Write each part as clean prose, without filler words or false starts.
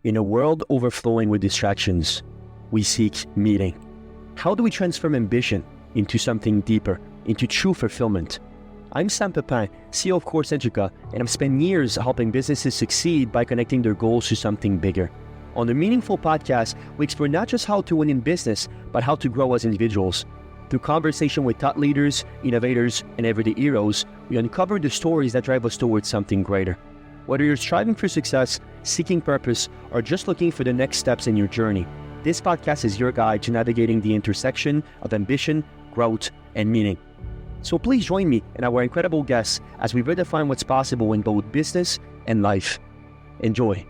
In a world overflowing with distractions, we seek meaning. How do we transform ambition into something deeper, into true fulfillment? I'm Sam Pepin, CEO of Course Educa, and I've spent years helping businesses succeed by connecting their goals to something bigger. On the Meaningful podcast, we explore not just how to win in business, but how to grow as individuals. Through conversation with thought leaders, innovators, and everyday heroes, we uncover the stories that drive us towards something greater. Whether you're striving for success, seeking purpose, or just looking for the next steps in your journey, this podcast is your guide to navigating the intersection of ambition, growth, and meaning. So please join me and our incredible guests as we redefine what's possible in both business and life. Enjoy.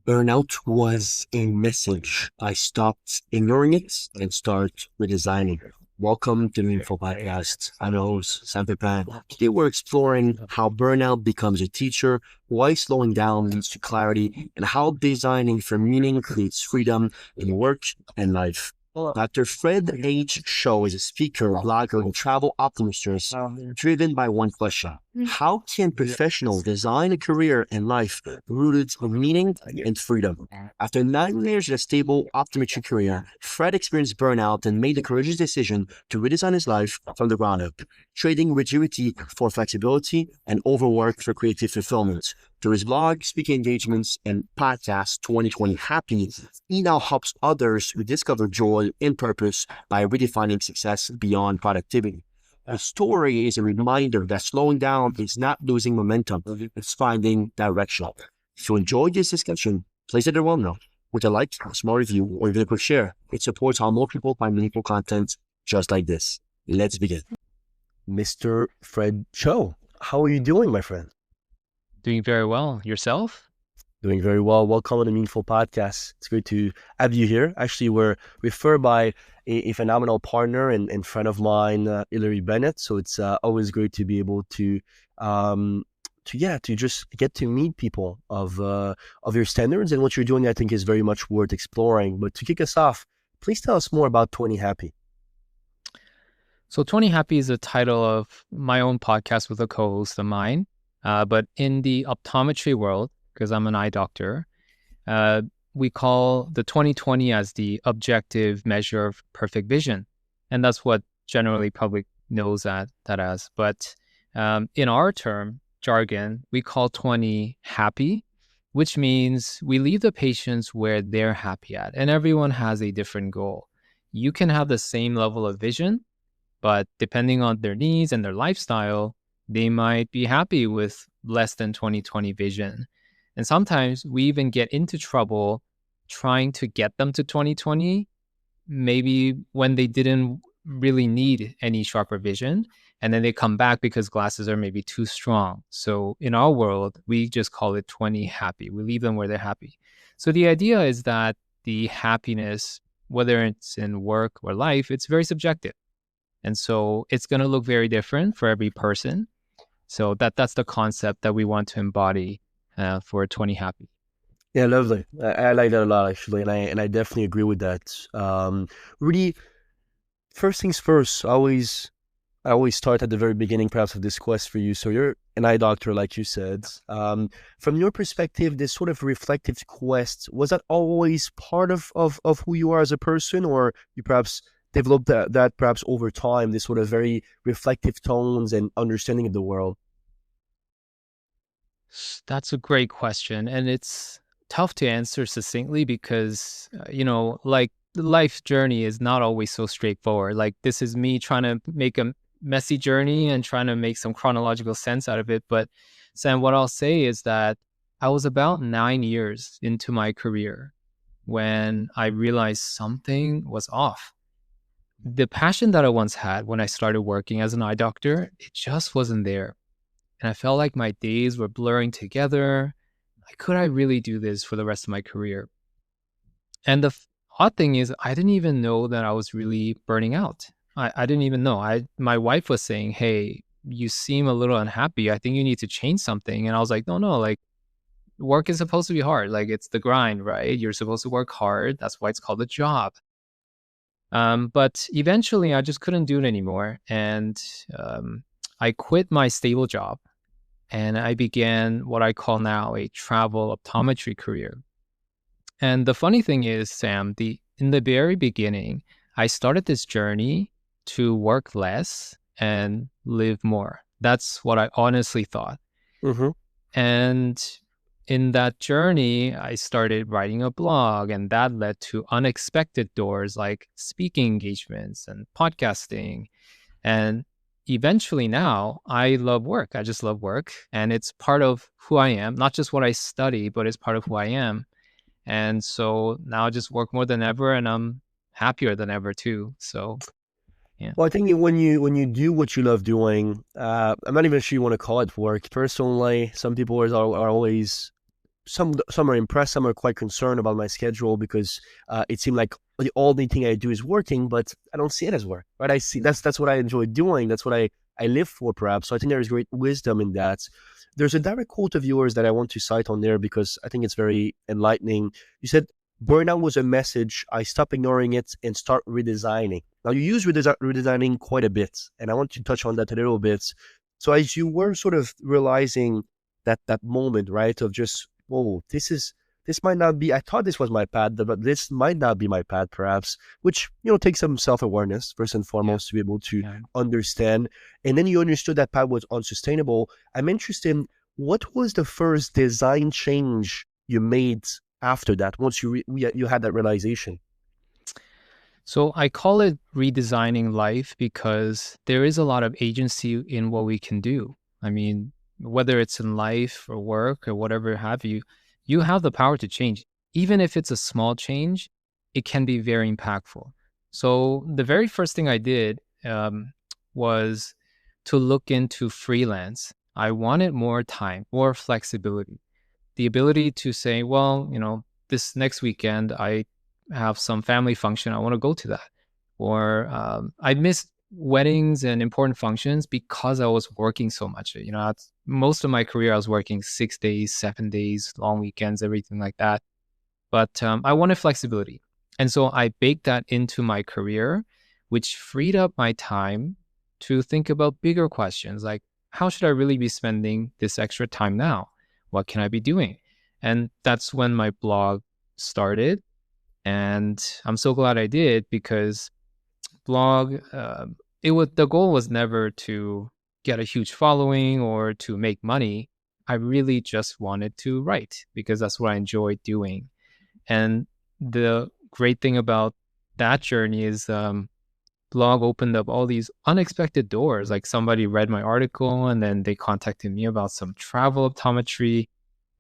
Burnout was a message. I stopped ignoring it and started redesigning it. Welcome to the Meaningful Podcast. I'm your host, Sam Pepin. Today we're exploring how burnout becomes a teacher, why slowing down leads to clarity, and how designing for meaning creates freedom in work and life. Dr. Fred H. Shaw is a speaker, blogger, and travel optometrist driven by one question. How can professionals design a career and life rooted in meaning and freedom? After 9 years in a stable optometry career, Fred experienced burnout and made the courageous decision to redesign his life from the ground up, trading rigidity for flexibility and overwork for creative fulfillment. Through his blog, speaking engagements, and podcast 2020 Happy, he now helps others rediscover joy and purpose by redefining success beyond productivity. The story is a reminder that slowing down is not losing momentum, it's finding direction. If you enjoyed this discussion, please let everyone know with a like, a small review, or even a quick share. It supports how more people find meaningful content just like this. Let's begin. Mr. Fred Cho, how are you doing, my friend? Doing very well. Yourself? Doing very well. Welcome to the Meaningful Podcast. It's good to have you here. Actually, we're referred by a phenomenal partner and friend of mine, Hilary Bennett. So it's always great to be able to just get to meet people of your standards, and what you're doing, I think, is very much worth exploring. But to kick us off, please tell us more about 20 Happy. So 20 Happy is the title of my own podcast with a co-host of mine. But in the optometry world, because I'm an eye doctor, we call the 20/20 as the objective measure of perfect vision. And that's what generally public knows that as. But in our jargon, we call 20 happy, which means we leave the patients where they're happy at. And everyone has a different goal. You can have the same level of vision, but depending on their needs and their lifestyle, they might be happy with less than 20/20 vision. And sometimes we even get into trouble trying to get them to 20/20, maybe when they didn't really need any sharper vision. And then they come back because glasses are maybe too strong. So in our world, we just call it 20 happy. We leave them where they're happy. So the idea is that the happiness, whether it's in work or life, it's very subjective. And so it's going to look very different for every person. So that's the concept that we want to embody for 20 Happy. Yeah, lovely. I like that a lot, actually, and I definitely agree with that. Really, first things first. I always start at the very beginning, perhaps, of this quest for you. So you're an eye doctor, like you said. From your perspective, this sort of reflective quest, was that always part of who you are as a person, or you perhaps developed that perhaps over time, this sort of very reflective tones and understanding of the world? That's a great question. And it's tough to answer succinctly because, like the life journey is not always so straightforward. Like this is me trying to make a messy journey and trying to make some chronological sense out of it. But Sam, what I'll say is that I was about 9 years into my career when I realized something was off. The passion that I once had when I started working as an eye doctor, it just wasn't there. And I felt like my days were blurring together. Like, could I really do this for the rest of my career? And the odd thing is, I didn't even know that I was really burning out. I didn't even know. My wife was saying, hey, you seem a little unhappy. I think you need to change something. And I was like, no, like work is supposed to be hard. Like it's the grind, right? You're supposed to work hard. That's why it's called a job. But eventually I just couldn't do it anymore. And I quit my stable job and I began what I call now a travel optometry career. And the funny thing is, Sam, in the very beginning, I started this journey to work less and live more. That's what I honestly thought. Mm-hmm. And in that journey, I started writing a blog, and that led to unexpected doors like speaking engagements and podcasting. And eventually now, I love work. I just love work. And it's part of who I am, not just what I study, but it's part of who I am. And so now I just work more than ever, and I'm happier than ever too. So, yeah. Well, I think when you do what you love doing, I'm not even sure you want to call it work. Personally, some people are always some are impressed, some are quite concerned about my schedule because it seemed like the only thing I do is working, but I don't see it as work, right? I see that's what I enjoy doing. That's what I live for, perhaps. So I think there is great wisdom in that. There's a direct quote of yours that I want to cite on there because I think it's very enlightening. You said, "Burnout was a message. I stop ignoring it and start redesigning." Now, you use redesigning quite a bit, and I want to touch on that a little bit. So as you were sort of realizing that moment, right, of just, whoa, this might not be, I thought this was my path, but this might not be my path, perhaps, which, takes some self-awareness, first and foremost, to be able to understand. And then you understood that path was unsustainable. I'm interested in what was the first design change you made after that, once you had that realization? So I call it redesigning life because there is a lot of agency in what we can do. I mean, whether it's in life or work or whatever have you, you have the power to change. Even if it's a small change, it can be very impactful. So the very first thing I did was to look into freelance. I wanted more time, more flexibility, the ability to say, well, this next weekend, I have some family function. I want to go to that. Or I missed weddings and important functions because I was working so much. Most of my career, I was working 6 days, 7 days, long weekends, everything like that. But I wanted flexibility. And so I baked that into my career, which freed up my time to think about bigger questions like, how should I really be spending this extra time now? What can I be doing? And that's when my blog started. And I'm so glad I did because blog, the goal was never to get a huge following or to make money. I really just wanted to write because that's what I enjoyed doing. And the great thing about that journey is blog opened up all these unexpected doors. Like somebody read my article and then they contacted me about some travel optometry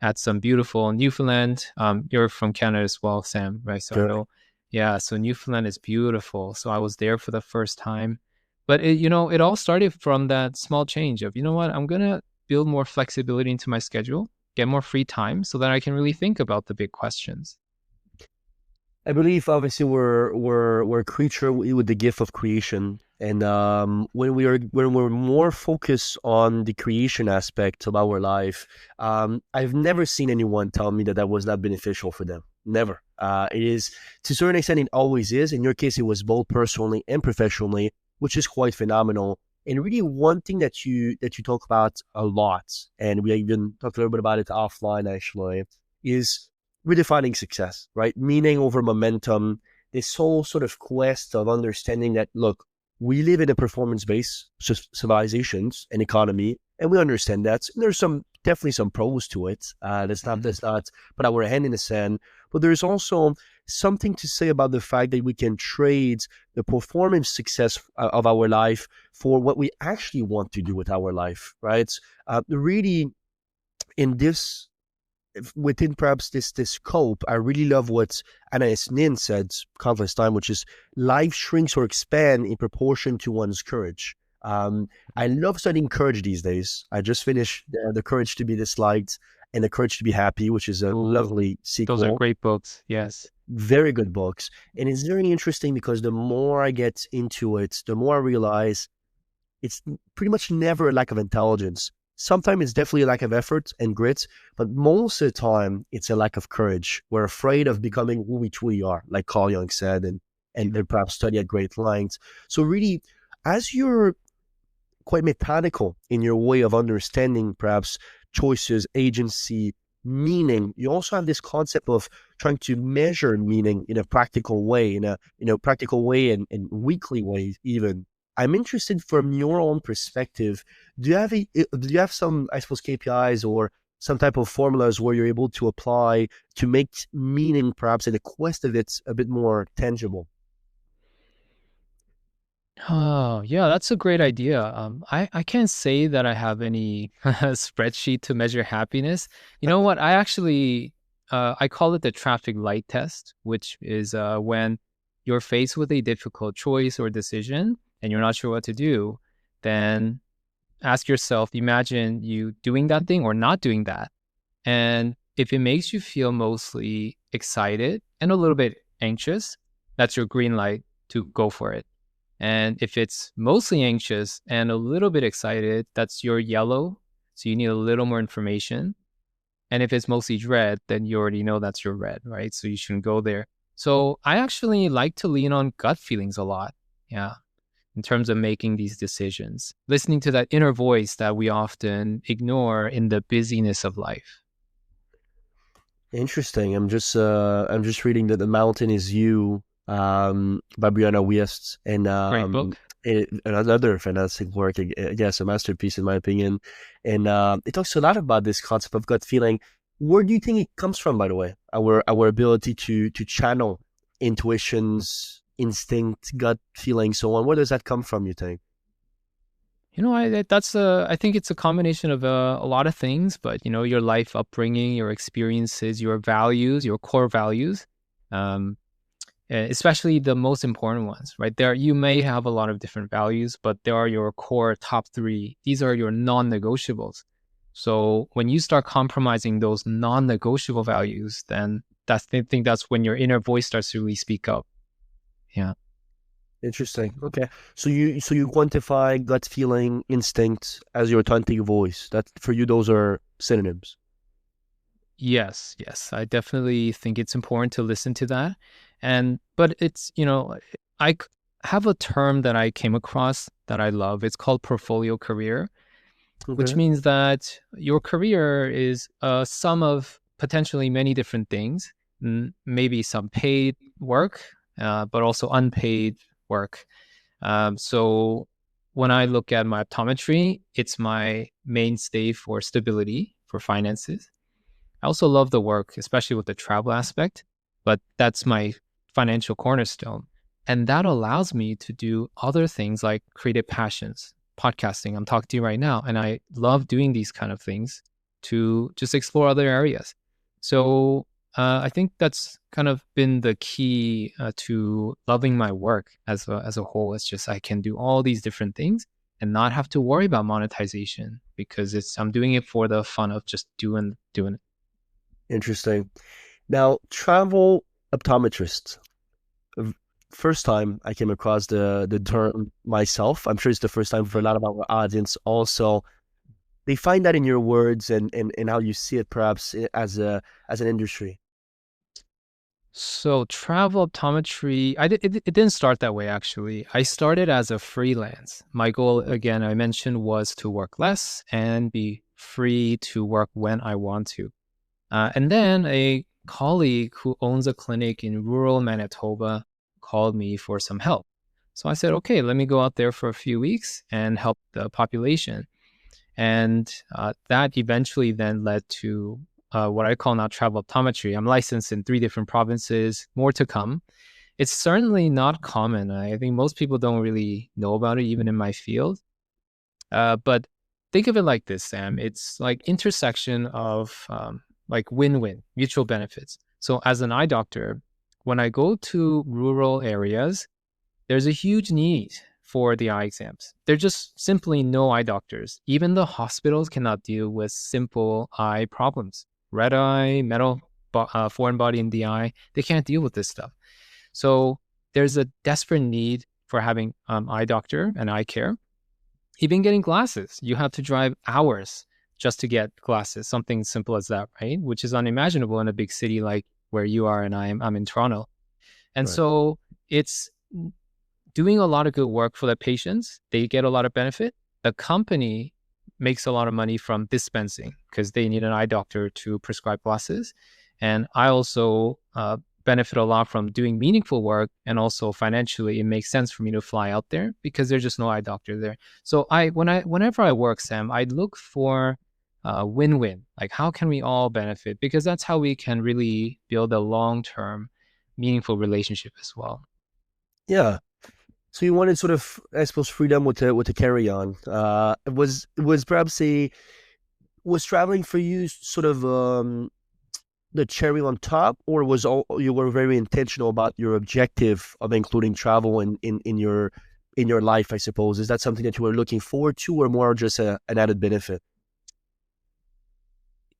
at some beautiful Newfoundland. You're from Canada as well, Sam, right? So I know, yeah. So Newfoundland is beautiful. So I was there for the first time, but it all started from that small change of, what, I'm gonna build more flexibility into my schedule, get more free time, so that I can really think about the big questions. I believe obviously we're a creature with the gift of creation, and when we're more focused on the creation aspect of our life, I've never seen anyone tell me that was not beneficial for them. Never. It is, to a certain extent, it always is. In your case, it was both personally and professionally, which is quite phenomenal. And really, one thing that you talk about a lot, and we even talked a little bit about it offline actually, is redefining success, right? Meaning over momentum, this whole sort of quest of understanding that, look, we live in a performance-based civilizations and economy, and we understand that. And there's definitely some pros to it. Let's not put our hand in the sand. But there's also something to say about the fact that we can trade the performance success of our life for what we actually want to do with our life, right? Really, in this, within perhaps this scope, I really love what Anais Nin said countless time, which is life shrinks or expand in proportion to one's courage. I love studying courage these days. I just finished The Courage to Be Disliked and The Courage to Be Happy, which is a lovely sequel. Those are great books. Yes. Very good books. And it's very interesting because the more I get into it, the more I realize it's pretty much never a lack of intelligence. Sometimes it's definitely a lack of effort and grit, but most of the time it's a lack of courage. We're afraid of becoming who we truly are, like Carl Jung said, and perhaps study at great length. So really, as you're quite methodical in your way of understanding perhaps choices, agency, meaning. You also have this concept of trying to measure meaning in a practical way, practical way and weekly way even. I'm interested from your own perspective. Do you have some, I suppose, KPIs or some type of formulas where you're able to apply to make meaning perhaps in the quest of it a bit more tangible? Oh, yeah, that's a great idea. I can't say that I have any spreadsheet to measure happiness. You know what? I actually, I call it the traffic light test, which is when you're faced with a difficult choice or decision and you're not sure what to do, then ask yourself, imagine you doing that thing or not doing that. And if it makes you feel mostly excited and a little bit anxious, that's your green light to go for it. And if it's mostly anxious and a little bit excited, that's your yellow. So you need a little more information. And if it's mostly red, then you already know that's your red, right? So you shouldn't go there. So I actually like to lean on gut feelings a lot. Yeah. In terms of making these decisions, listening to that inner voice that we often ignore in the busyness of life. Interesting. I'm just reading that The Mountain Is You, by Brianna Wiest, and Great book. another fantastic work. Yes, a masterpiece in my opinion. And it talks a lot about this concept of gut feeling. Where do you think it comes from, by the way? Our ability to channel intuitions, instinct, gut feeling, so on. Where does that come from, you think? You know, I think it's a combination of a lot of things, but your life upbringing, your experiences, your values, your core values, um, especially the most important ones, right? You may have a lot of different values, but there are your core top three. These are your non-negotiables. So when you start compromising those non-negotiable values, then I think that's when your inner voice starts to really speak up. Yeah. Interesting. Okay. So you quantify gut feeling, instinct as your authentic voice. That for you, those are synonyms. Yes, yes. I definitely think it's important to listen to that. But I have a term that I came across that I love. It's called portfolio career, which Okay. means that your career is a sum of potentially many different things, maybe some paid work, but also unpaid work. So when I look at my optometry, it's my mainstay for stability, for finances. I also love the work, especially with the travel aspect, but that's my financial cornerstone. And that allows me to do other things like creative passions, podcasting. I'm talking to you right now, and I love doing these kind of things to just explore other areas. So I think that's kind of been the key to loving my work as a whole. It's just I can do all these different things and not have to worry about monetization because I'm doing it for the fun of just doing it. Interesting. Now, travel optometrist. v- First time I came across the term myself. I'm sure it's the first time for a lot of our audience also. They find that in your words and how you see it perhaps as an industry. So travel optometry, it didn't start that way actually. I started as a freelance. My goal, again, I mentioned, was to work less and be free to work when I want to. And then a colleague who owns a clinic in rural Manitoba called me for some help. So I said, okay, let me go out there for a few weeks and help the population. And that eventually then led to what I call now travel optometry. I'm licensed in 3 different provinces, more to come. It's certainly not common. I think most people don't really know about it, even in my field. But think of it like this, Sam. It's like intersection of like win-win, mutual benefits. So as an eye doctor, when I go to rural areas, there's a huge need for the eye exams. There's just simply no eye doctors. Even the hospitals cannot deal with simple eye problems. Red eye, foreign body in the eye, they can't deal with this stuff. So there's a desperate need for having eye doctor and eye care. Even getting glasses, you have to drive hours just to get glasses, something simple as that, right? Which is unimaginable in a big city like where you are and I'm in Toronto. And Right. so it's doing a lot of good work for the patients. They get a lot of benefit. the company makes a lot of money from dispensing because they need an eye doctor to prescribe glasses. And I also benefit a lot from doing meaningful work. And also financially, it makes sense for me to fly out there because there's just no eye doctor there. So whenever I work, Sam, I look for win-win. Like, how can we all benefit? Because that's how we can really build a long-term, meaningful relationship as well. Yeah. So you wanted sort of, I suppose, freedom with the carry on. Was perhaps was traveling for you sort of the cherry on top, or was you were very intentional about your objective of including travel in your life? I suppose, is that something that you were looking forward to, or more just an added benefit?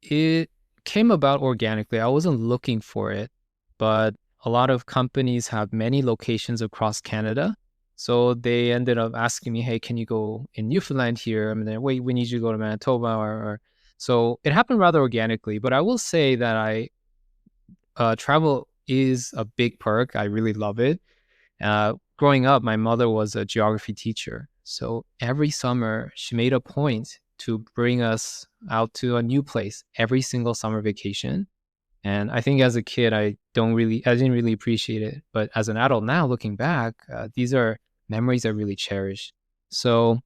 It came about organically. I wasn't looking for it, but a lot of companies have many locations across Canada. So they ended up asking me, hey, can you go in Newfoundland here? I mean, then, wait, we need you to go to Manitoba. So it happened rather organically. But I will say that travel is a big perk. I really love it. Growing up, my mother was a geography teacher. So every summer, she made a point to bring us out to a new place every single summer vacation. And I think as a kid, I didn't really appreciate it. But as an adult now, looking back, these are memories I really cherish. So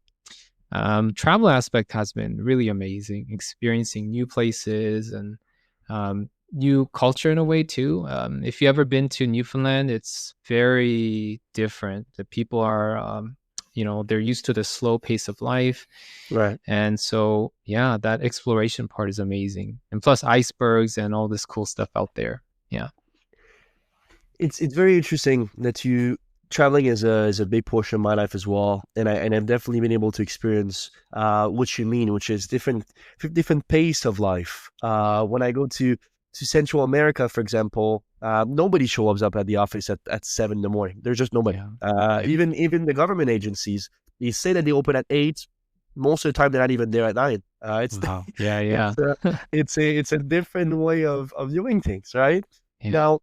travel aspect has been really amazing, experiencing new places and new culture in a way too. If you ever been to Newfoundland, it's very different. The people are, they're used to the slow pace of life. Right. And so, yeah, that exploration part is amazing. And plus icebergs and all this cool stuff out there. Yeah. It's very interesting that you traveling is a big portion of my life as well, and I've definitely been able to experience what you mean, which is different pace of life. When I go to Central America, for example, nobody shows up at the office at 7 in the morning. There's just nobody. Yeah. Even the government agencies, they say that they open at 8. Most of the time, they're not even there at 9. Wow. Yeah. It's a different way of doing things, right? Yeah. Now,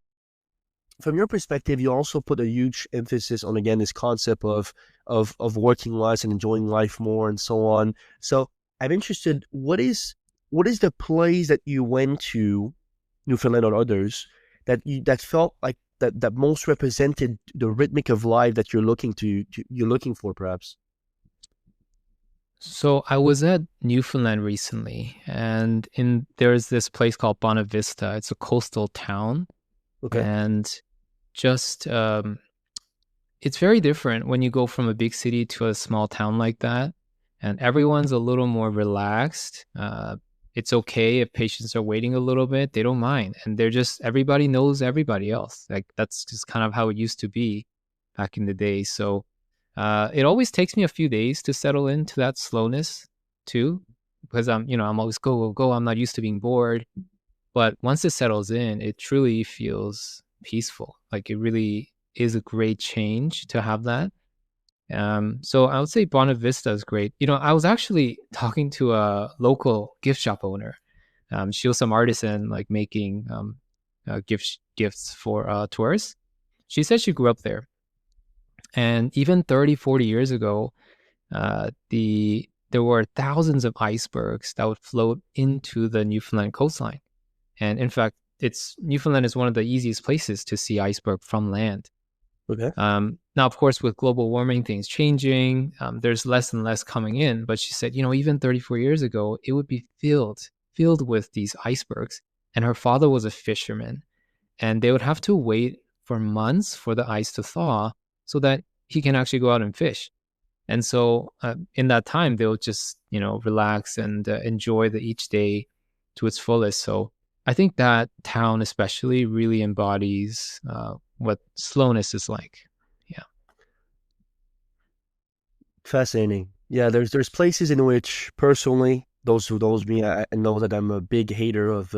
from your perspective, you also put a huge emphasis on, again, this concept of working less and enjoying life more and so on. So I'm interested, what is the place that you went to, Newfoundland or others, that felt like that most represented the rhythmic of life that you're looking for, perhaps? So I was at Newfoundland recently, and there's this place called Bonavista. It's a coastal town, Okay. and just it's very different when you go from a big city to a small town like that, and everyone's a little more relaxed. It's okay if patients are waiting a little bit; they don't mind, and everybody knows everybody else. Like, that's just kind of how it used to be back in the day. So it always takes me a few days to settle into that slowness too, because I'm always go, go, go. I'm not used to being bored. But once it settles in, it truly feels peaceful. Like, it really is a great change to have that. So I would say Bonavista is great. I was actually talking to a local gift shop owner. She was some artisan, like making gifts for tourists. She said she grew up there. And even 30, 40 years ago, there were thousands of icebergs that would float into the Newfoundland coastline. And in fact, Newfoundland is one of the easiest places to see iceberg from land. Okay. Now, of course, with global warming, things changing, there's less and less coming in. But she said, even 34 years ago, it would be filled with these icebergs. And her father was a fisherman, and they would have to wait for months for the ice to thaw so that he can actually go out and fish. And so in that time, they'll just, relax and enjoy each day to its fullest. So I think that town especially really embodies what slowness is like. Yeah. Fascinating. Yeah, there's places in which, personally, those who knows me, I know that I'm a big hater of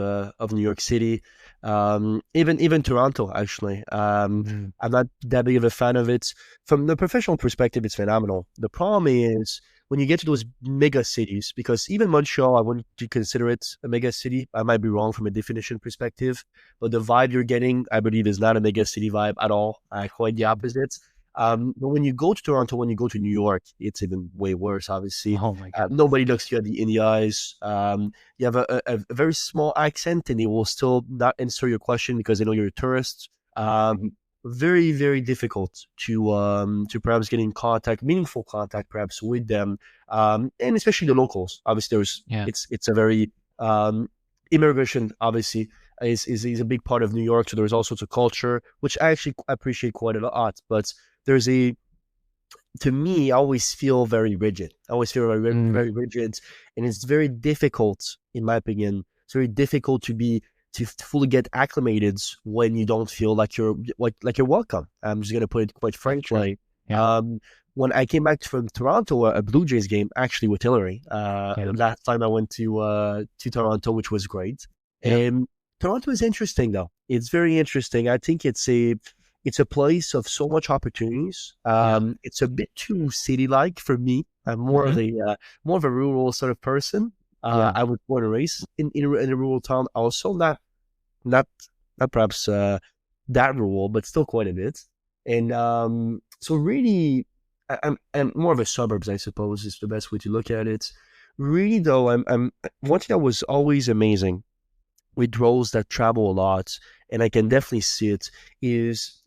New York City, even Toronto, actually. I'm not that big of a fan of it. From the professional perspective, it's phenomenal. The problem is when you get to those mega cities, because even Montreal, I wouldn't consider it a mega city. I might be wrong from a definition perspective, but the vibe you're getting, I believe, is not a mega city vibe at all. Quite the opposite. But when you go to Toronto, when you go to New York, it's even way worse. Obviously, Oh my goodness. nobody looks you in the eyes. You have a very small accent, and they will still not answer your question because they know you're a tourist. Very very difficult to perhaps get in contact, meaningful contact, perhaps with them, and especially the locals. Obviously, Yeah. it's a very immigration obviously is a big part of New York. So there's all sorts of culture, which I actually appreciate quite a lot. But there's a to me, I always feel very rigid. I always feel Mm, very rigid, and it's very difficult, in my opinion. It's very difficult to fully get acclimated when you don't feel like you're welcome. I'm just gonna put it quite that's true. frankly. Yeah. Um, when I came back from Toronto, a Blue Jays game actually with Hillary. Yeah. Last time I went to Toronto, which was great. Yeah. And Toronto is interesting though. It's very interesting. I think it's a place of so much opportunities. Yeah. It's a bit too city-like for me. I'm Hmm. more of a rural sort of person. Yeah. I was born and raised in a rural town. Also, not not perhaps that rural, but still quite a bit. And so really, I'm more of a suburbs, I suppose, is the best way to look at it. Really, though, I'm one thing that was always amazing with roles that travel a lot, and I can definitely see it, is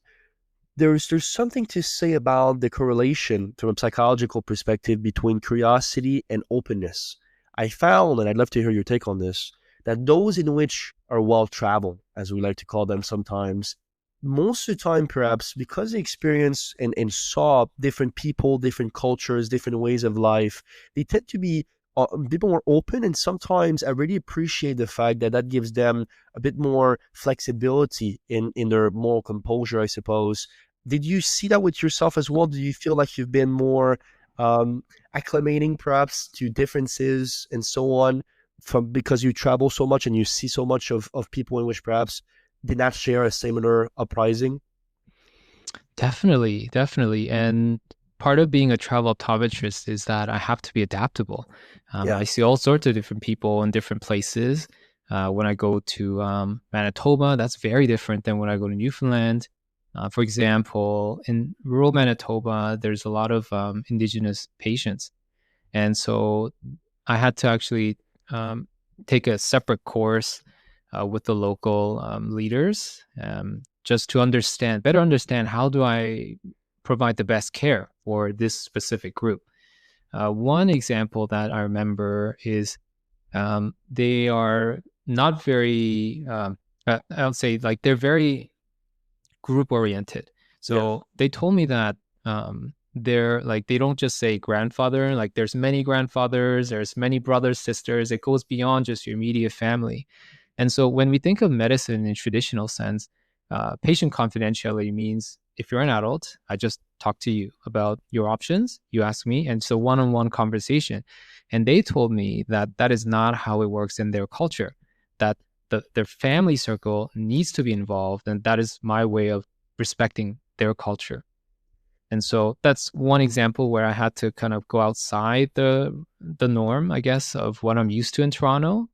there's something to say about the correlation from a psychological perspective between curiosity and openness. I found, and I'd love to hear your take on this, that those in which are well traveled, as we like to call them sometimes, most of the time, perhaps because they experience and saw different people, different cultures, different ways of life, they tend to be a bit more open. And sometimes I really appreciate the fact that that gives them a bit more flexibility in their moral composure, I suppose. Did you see that with yourself as well? Do you feel like you've been more um, acclimating perhaps to differences and so on from because you travel so much and you see so much of people in which perhaps did not share a similar uprising? Definitely, definitely. And part of being a travel optometrist is that I have to be adaptable. Yeah, I see all sorts of different people in different places. When I go to Manitoba, that's very different than when I go to Newfoundland. For example, in rural Manitoba, there's a lot of indigenous patients. And so I had to actually um, take a separate course with the local leaders just to better understand how do I provide the best care for this specific group. One example that I remember is they are not very, I would say, like they're very group oriented. yeah. So they told me that they're like they don't just say grandfather, like there's many grandfathers, there's many brothers, sisters. It goes beyond just your immediate family. And so when we think of medicine in traditional sense, patient confidentiality means if you're an adult, I just talk to you about your options, you ask me, and so one-on-one conversation. And they told me that that is not how it works in their culture. That their family circle needs to be involved, and that is my way of respecting their culture. And so that's one example where I had to kind of go outside the norm, I guess, of what I'm used to in Toronto.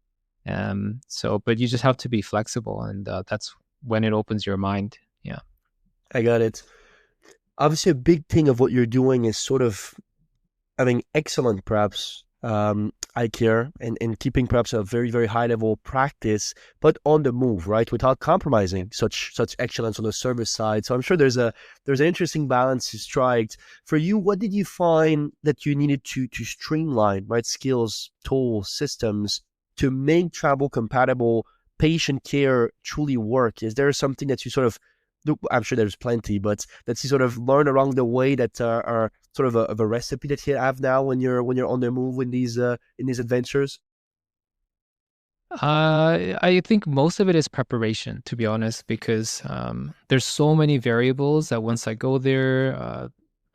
But you just have to be flexible, and that's when it opens your mind. Yeah. I got it. Obviously, a big thing of what you're doing is sort of having excellent, perhaps, eye care and keeping perhaps a very, very high level practice, but on the move, right? Without compromising such excellence on the service side. So I'm sure there's an interesting balance to strike. For you, what did you find that you needed to streamline, right? Skills, tools, systems to make travel compatible patient care truly work? Is there something that you sort of I'm sure there's plenty, but that you sort of learn along the way that are sort of a recipe that you have now when you're on the move in these adventures? I think most of it is preparation, to be honest, because there's so many variables that once I go there,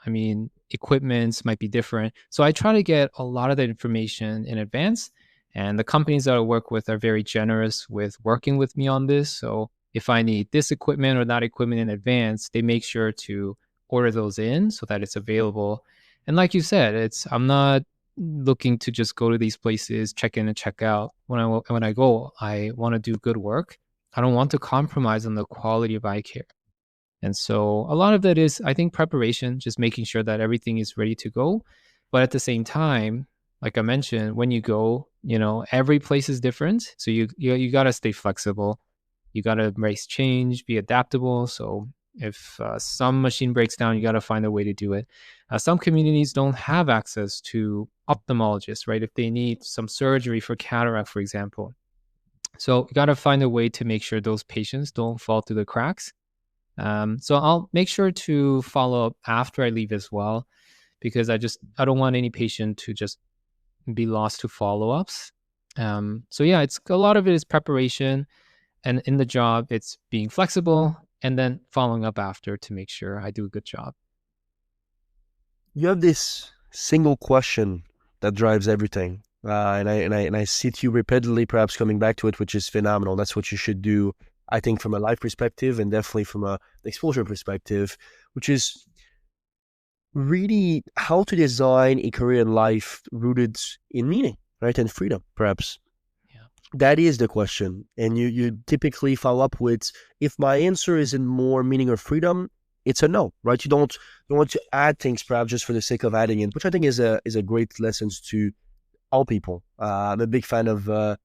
I mean, equipments might be different. So I try to get a lot of the information in advance. And the companies that I work with are very generous with working with me on this. So if I need this equipment or that equipment in advance, they make sure to order those in so that it's available. And like you said, I'm not looking to just go to these places, check in and check out. When I go, I want to do good work. I don't want to compromise on the quality of eye care. And so a lot of that is, I think, preparation, just making sure that everything is ready to go. But at the same time, like I mentioned, when you go, every place is different. So you got to stay flexible. You got to embrace change, be adaptable. So if some machine breaks down, you got to find a way to do it. Some communities don't have access to ophthalmologists, right? If they need some surgery for cataract, for example. So you got to find a way to make sure those patients don't fall through the cracks. So I'll make sure to follow up after I leave as well, because I don't want any patient to just be lost to follow-ups. So yeah, it's a lot of it is preparation, and in the job, it's being flexible and then following up after to make sure I do a good job. You have this single question that drives everything. And I see it you repeatedly perhaps coming back to it, which is phenomenal. That's what you should do, I think, from a life perspective and definitely from a exposure perspective, which is really how to design a career in life rooted in meaning, right? And freedom, perhaps. Yeah. That is the question. And you typically follow up with, if my answer is in more meaning or freedom, it's a no, right? You don't want to add things perhaps just for the sake of adding it, which I think is a great lesson to all people. I'm a big fan of Yvon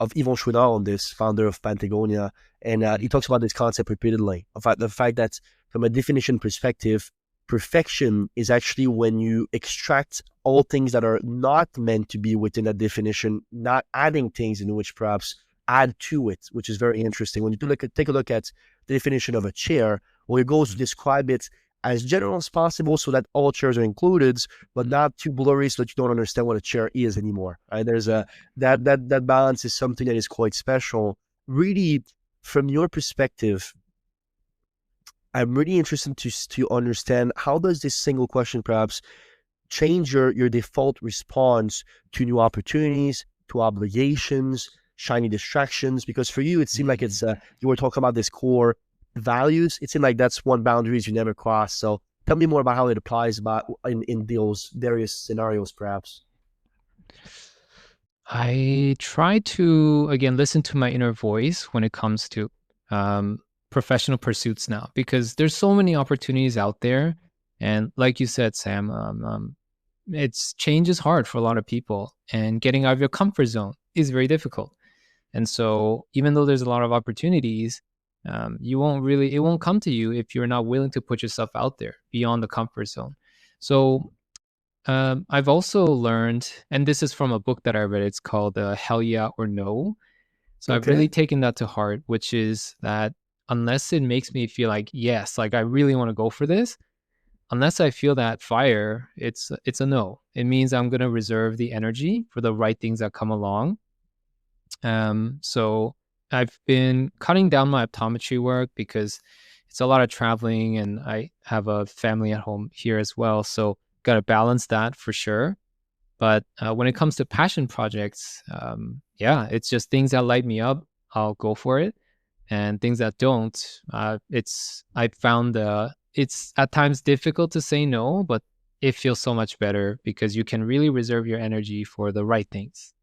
Chouinard on this, founder of Patagonia, and he talks about this concept repeatedly. The fact that from a definition perspective, perfection is actually when you extract all things that are not meant to be within that definition, not adding things in which perhaps add to it, which is very interesting. When you take a look at the definition of a chair, well, it goes to describe it as general as possible so that all chairs are included, but not too blurry so that you don't understand what a chair is anymore. Right? There's that balance is something that is quite special. Really, from your perspective, I'm really interested to understand, how does this single question perhaps change your default response to new opportunities, to obligations, shiny distractions? Because for you, it seemed like it's you were talking about this core values. It seemed like that's one boundaries you never cross. So tell me more about how it applies in those various scenarios, perhaps. I try to, again, listen to my inner voice when it comes to professional pursuits now, because there's so many opportunities out there. And like you said, Sam, it's change is hard for a lot of people, and getting out of your comfort zone is very difficult. And so even though there's a lot of opportunities, it won't come to you if you're not willing to put yourself out there beyond the comfort zone. So I've also learned, and this is from a book that I read, it's called Hell Yeah or No. So I've Okay. really taken that to heart, which is that unless it makes me feel like, yes, like I really want to go for this, unless I feel that fire, it's a no. It means I'm going to reserve the energy for the right things that come along. So I've been cutting down my optometry work because it's a lot of traveling, and I have a family at home here as well. So got to balance that for sure. But when it comes to passion projects, yeah, it's just things that light me up, I'll go for it. And things that don't, I found it's at times difficult to say no, but it feels so much better because you can really reserve your energy for the right things.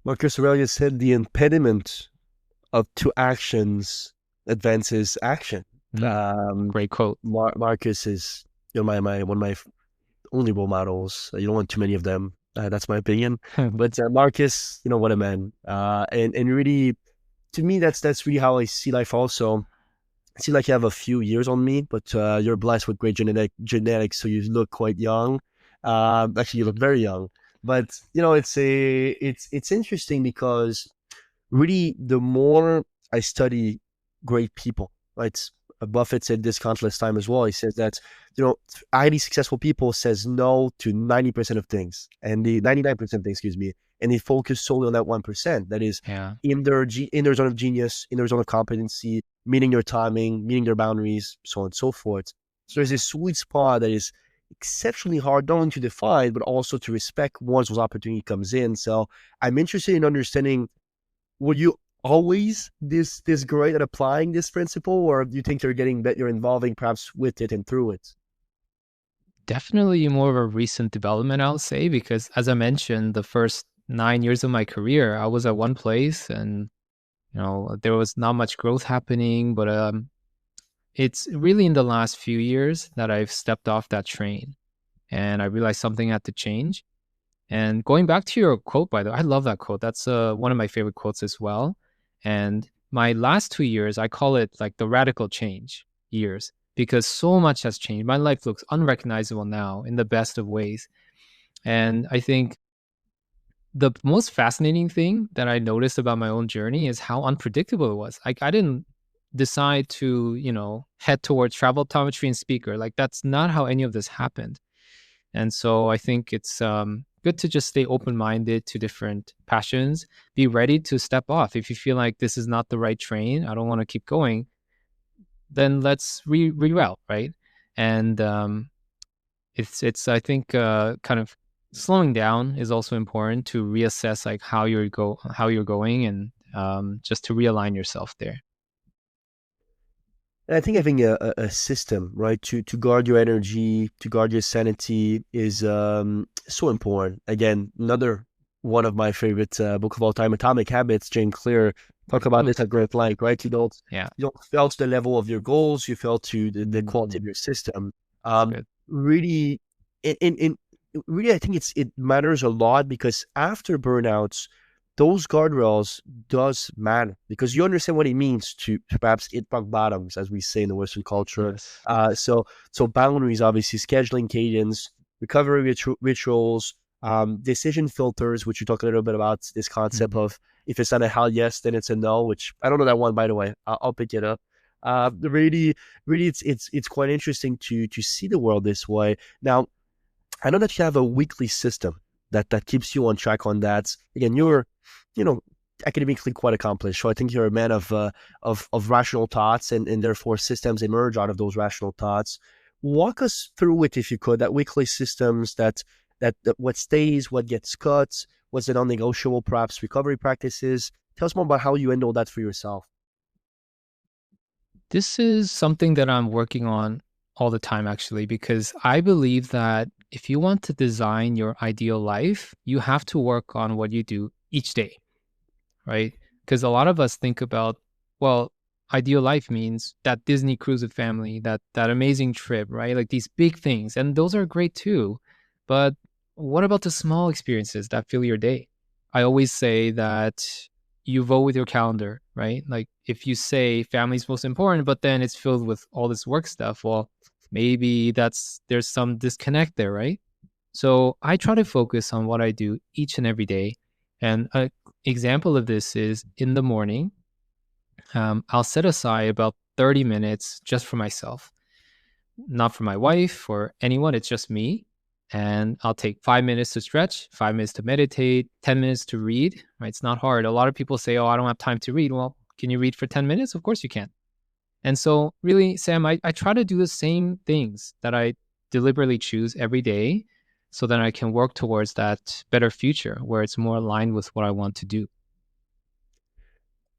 Marcus Aurelius said the impediment of two actions advances action. Mm, great quote. Marcus is, my one of my only role models. You don't want too many of them. That's my opinion. But Marcus, what a man. And really, to me, that's really how I see life. Also, it seems like you have a few years on me, but you're blessed with great genetics, so you look quite young. Actually, you look very young. But it's interesting because really, the more I study great people, right? Buffett said this countless time as well. He says that, highly successful people says no to 90% of things, and the 99% things, excuse me, and they focus solely on that 1%. That is Yeah. in their zone of genius, in their zone of competency, meeting their timing, meeting their boundaries, so on and so forth. So there's this sweet spot that is exceptionally hard not only to define, but also to respect once those opportunity comes in. So I'm interested in understanding, were you always this great at applying this principle, or do you think you're involving perhaps with it and through it? Definitely more of a recent development, I'll say, because as I mentioned, the first 9 years of my career, I was at one place, and There was not much growth happening, but it's really in the last few years that I've stepped off that train and I realized something had to change. And going back to your quote, by the way, I love that quote. That's one of my favorite quotes as well. And my last 2 years, I call it like the radical change years because so much has changed. My life looks unrecognizable now in the best of ways. And I think the most fascinating thing that I noticed about my own journey is how unpredictable it was. Like I didn't decide to, head towards travel optometry and speaker. Like that's not how any of this happened. And so I think it's good to just stay open-minded to different passions. Be ready to step off. If you feel like this is not the right train, I don't want to keep going, then let's reroute, right? And it's I think kind of slowing down is also important to reassess like how you're going and just to realign yourself there. And I think having a system, right, to guard your energy, to guard your sanity is so important. Again, another one of my favorite book of all time, Atomic Habits, James Clear, talk about this at great length, right? Yeah, You don't fail to the level of your goals, you fail to the quality of your system. good. Really, in really, I think it matters a lot because after burnouts, those guardrails does matter because you understand what it means to perhaps hit rock bottoms, as we say in the Western culture. Yes. So boundaries, obviously, scheduling cadence, recovery rituals, decision filters, which you talk a little bit about this concept Mhm. of if it's not a hell yes, then it's a no. Which I don't know that one, by the way. I'll pick it up. Really, really, it's quite interesting to see the world this way. Now, I know that you have a weekly system that keeps you on track on that. Again, you're, you know, academically quite accomplished, so I think you're a man of rational thoughts, and therefore systems emerge out of those rational thoughts. Walk us through it if you could. That weekly systems, that what stays, what gets cut, what's the non-negotiable, perhaps recovery practices. Tell us more about how you handle that for yourself. This is something that I'm working on all the time, actually, because I believe that if you want to design your ideal life, you have to work on what you do each day, right? Because a lot of us think about, well, ideal life means that Disney cruise with family, that amazing trip, right? Like these big things, and those are great too. But what about the small experiences that fill your day? I always say that you vote with your calendar, right? Like if you say family's most important, but then it's filled with all this work stuff, well, maybe there's some disconnect there, right? So I try to focus on what I do each and every day. And an example of this is in the morning, I'll set aside about 30 minutes just for myself, not for my wife or anyone. It's just me. And I'll take 5 minutes to stretch, 5 minutes to meditate, 10 minutes to read, right? It's not hard. A lot of people say, oh, I don't have time to read. Well, can you read for 10 minutes? Of course you can. And so, really, Sam, I try to do the same things that I deliberately choose every day so that I can work towards that better future where it's more aligned with what I want to do.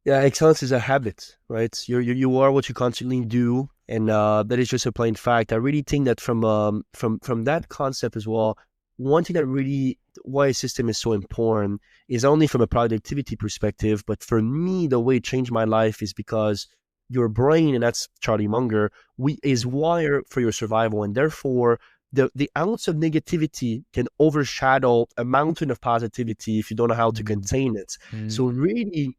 Yeah, excellence is a habit, right? You are what you constantly do, and that is just a plain fact. I really think that from that concept as well, one thing that really why a system is so important is only from a productivity perspective, but for me, the way it changed my life is because your brain, and that's Charlie Munger, we is wired for your survival, and therefore the ounce of negativity can overshadow a mountain of positivity if you don't know how to Mm, contain it. mm, So really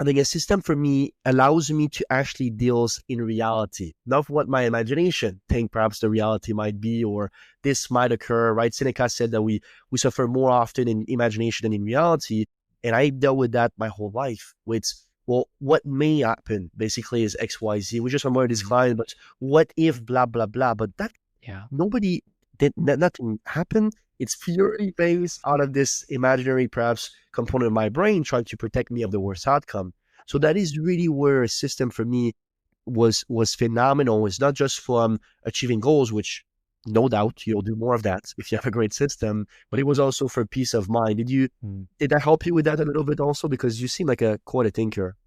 I think a system for me allows me to actually deal in reality, not what my imagination think perhaps the reality might be or this might occur, right? Seneca said that we suffer more often in imagination than in reality. And I dealt with that my whole life with, well, what may happen basically is XYZ. We just remember this mm. client, but what if blah, blah, blah. But that Yeah. nobody did, nothing happened. It's purely based out of this imaginary, perhaps, component of my brain trying to protect me of the worst outcome. So that is really where a system for me was phenomenal. It's not just from achieving goals, which no doubt you'll do more of that if you have a great system, but it was also for peace of mind. Mm. Did that help you with that a little bit also? Because you seem like a quite a thinker.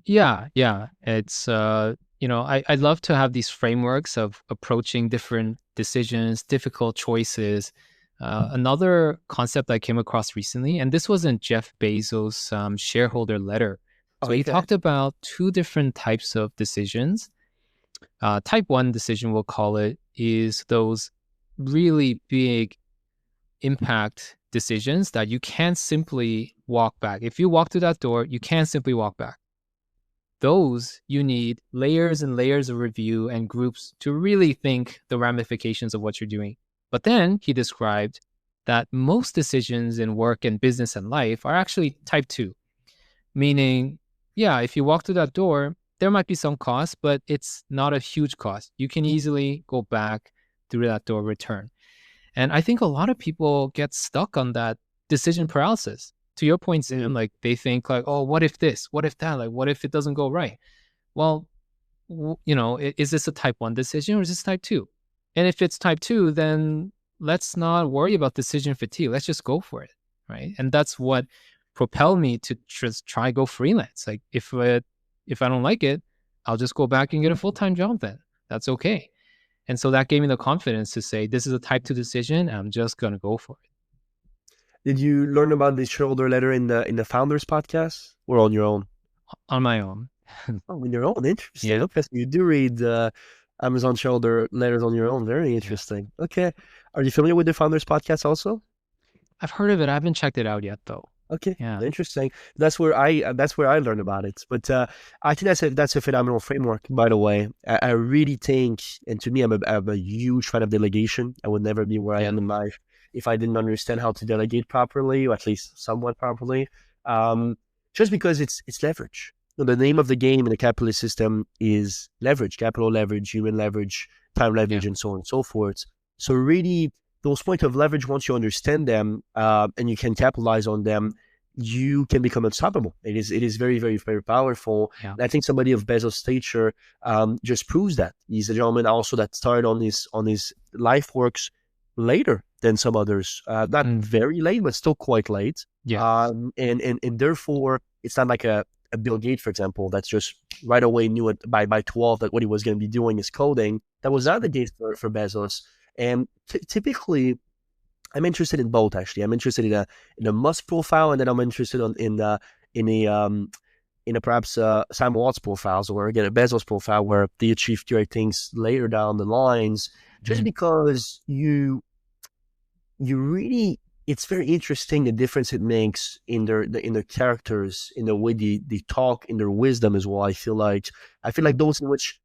Yeah, yeah. It's I love to have these frameworks of approaching different decisions, difficult choices, Another concept I came across recently, and this was in Jeff Bezos' shareholder letter. So he talked about two different types of decisions. Type 1 decision, we'll call it, is those really big impact decisions that you can't simply walk back. If you walk through that door, you can't simply walk back. Those you need layers and layers of review and groups to really think the ramifications of what you're doing. But then he described that most decisions in work and business and life are actually type 2, meaning, yeah, if you walk through that door, there might be some cost, but it's not a huge cost. You can easily go back through that door, return. And I think a lot of people get stuck on that decision paralysis. To your point, Zim, like they think like, oh, what if this? What if that? Like, what if it doesn't go right? Well, is this a type 1 decision or is this type 2? And if it's type 2, then let's not worry about decision fatigue. Let's just go for it, right? And that's what propelled me to just try go freelance. Like if I don't like it, I'll just go back and get a full-time job then. That's okay. And so that gave me the confidence to say, this is a type 2 decision. I'm just going to go for it. Did you learn about the shareholder letter in the Founders podcast or on your own? On my own. On your own, interesting. Yeah. Okay, so you do read Amazon shareholder letters on your own. Very interesting. Okay, are you familiar with the Founders podcast also? I've heard of it. I haven't checked it out yet, though. Okay, yeah, interesting. That's where I learned about it. But I think that's a phenomenal framework. By the way, I really think, and to me, I'm a huge fan of delegation. I would never be where I am in life if I didn't understand how to delegate properly, or at least somewhat properly. Just because it's leverage. The name of the game in the capitalist system is leverage, capital leverage, human leverage, time leverage, and so on and so forth. So really, those points of leverage, once you understand them and you can capitalize on them, you can become unstoppable. It is very, very, very powerful. Yeah. And I think somebody of Bezos' stature just proves that. He's a gentleman also that started on his life works later than some others. Not very late, but still quite late. Yeah. And therefore, it's not like a Bill Gates, for example, that's just right away knew it by 12 that what he was going to be doing is coding. That was not the case for Bezos. And typically, I'm interested in both. Actually, I'm interested in a Musk profile, and then I'm interested in a perhaps Sam Waltz profiles, or again a Bezos profile, where they achieve great things later down the lines. Just because you really, it's very interesting the difference it makes in their characters, in the way they talk, in their wisdom as well. I feel like those in which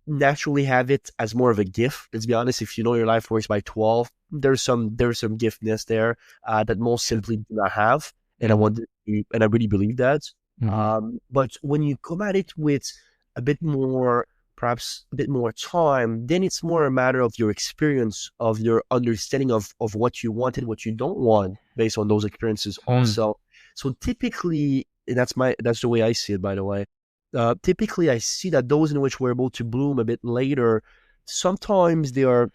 naturally have it as more of a gift. Let's be honest, if you know your life works by 12, there's some giftness there that most simply do not have. And I really believe that. But when you come at it with perhaps a bit more time, then it's more a matter of your experience, of your understanding of what you want and what you don't want based on those experiences also. So typically, and that's the way I see it, by the way. Typically, I see that those in which we're able to bloom a bit later, sometimes they are,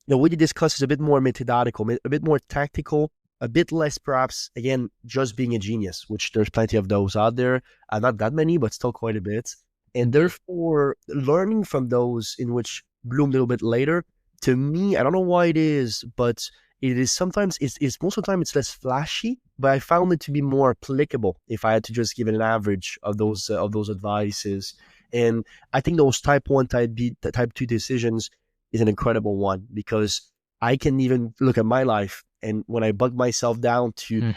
the way they discuss is a bit more methodical, a bit more tactical, a bit less perhaps, again, just being a genius, which there's plenty of those out there. Not that many, but still quite a bit. And therefore, learning from those in which bloom a little bit later, to me, I don't know why it is, but it is sometimes, it's most of the time it's less flashy, but I found it to be more applicable if I had to just give it an average of those advices. And I think those type 1, type 2 decisions is an incredible one, because I can even look at my life, and when I bug myself down to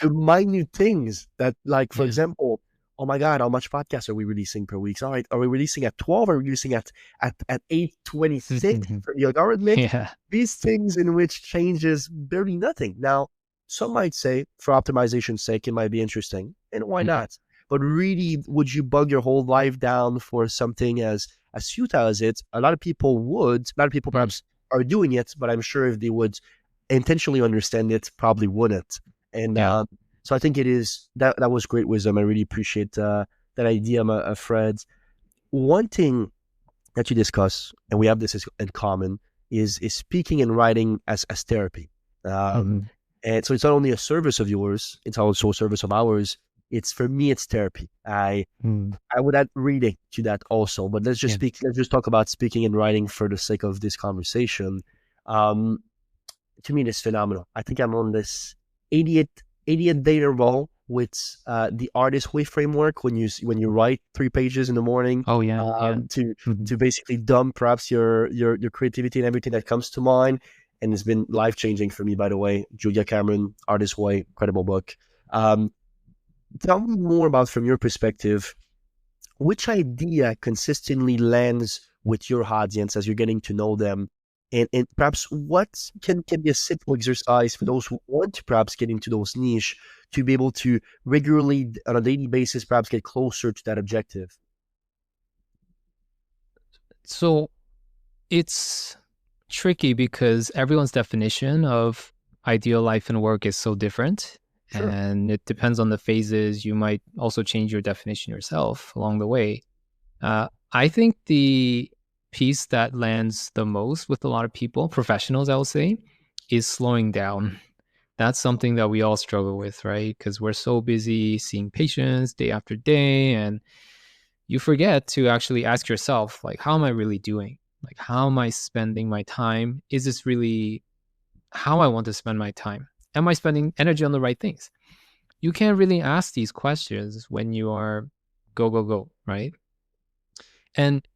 minute things that, like, for example, oh my God, how much podcasts are we releasing per week? All right, are we releasing at 12? Are we releasing at 8:26 for the algorithm? Yeah. These things in which changes barely nothing. Now, some might say, for optimization's sake, it might be interesting, and why not? But really, would you bug your whole life down for something as futile as it? A lot of people would. A lot of people perhaps are doing it, but I'm sure if they would intentionally understand it, probably wouldn't. And so I think it is that was great wisdom. I really appreciate that idea, Fred. One thing that you discuss, and we have this in common, is speaking and writing as therapy. And so it's not only a service of yours, it's also a service of ours. For me, it's therapy. I would add reading to that also, but let's just talk about speaking and writing for the sake of this conversation. to me, it is phenomenal. I think I'm on this 80th day in a row with the artist way framework. When you write 3 pages in the morning, Oh yeah, yeah. to basically dump perhaps your creativity and everything that comes to mind. And it's been life changing for me, by the way. Julia Cameron, Artist Way, incredible book. Um, Tell me more about, from your perspective, which idea consistently lands with your audience as you're getting to know them, and perhaps what can be a simple exercise for those who want to perhaps get into those niche, to be able to regularly on a daily basis perhaps get closer to that objective. So it's tricky because everyone's definition of ideal life and work is so different. Sure. And it depends on the phases. You might also change your definition yourself along the way. I think the piece that lands the most with a lot of people, professionals, I will say, is slowing down. That's something that we all struggle with, right? Because we're so busy seeing patients day after day, and you forget to actually ask yourself, like, how am I really doing? Like, how am I spending my time? Is this really how I want to spend my time? Am I spending energy on the right things? You can't really ask these questions when you are go, go, go, right? And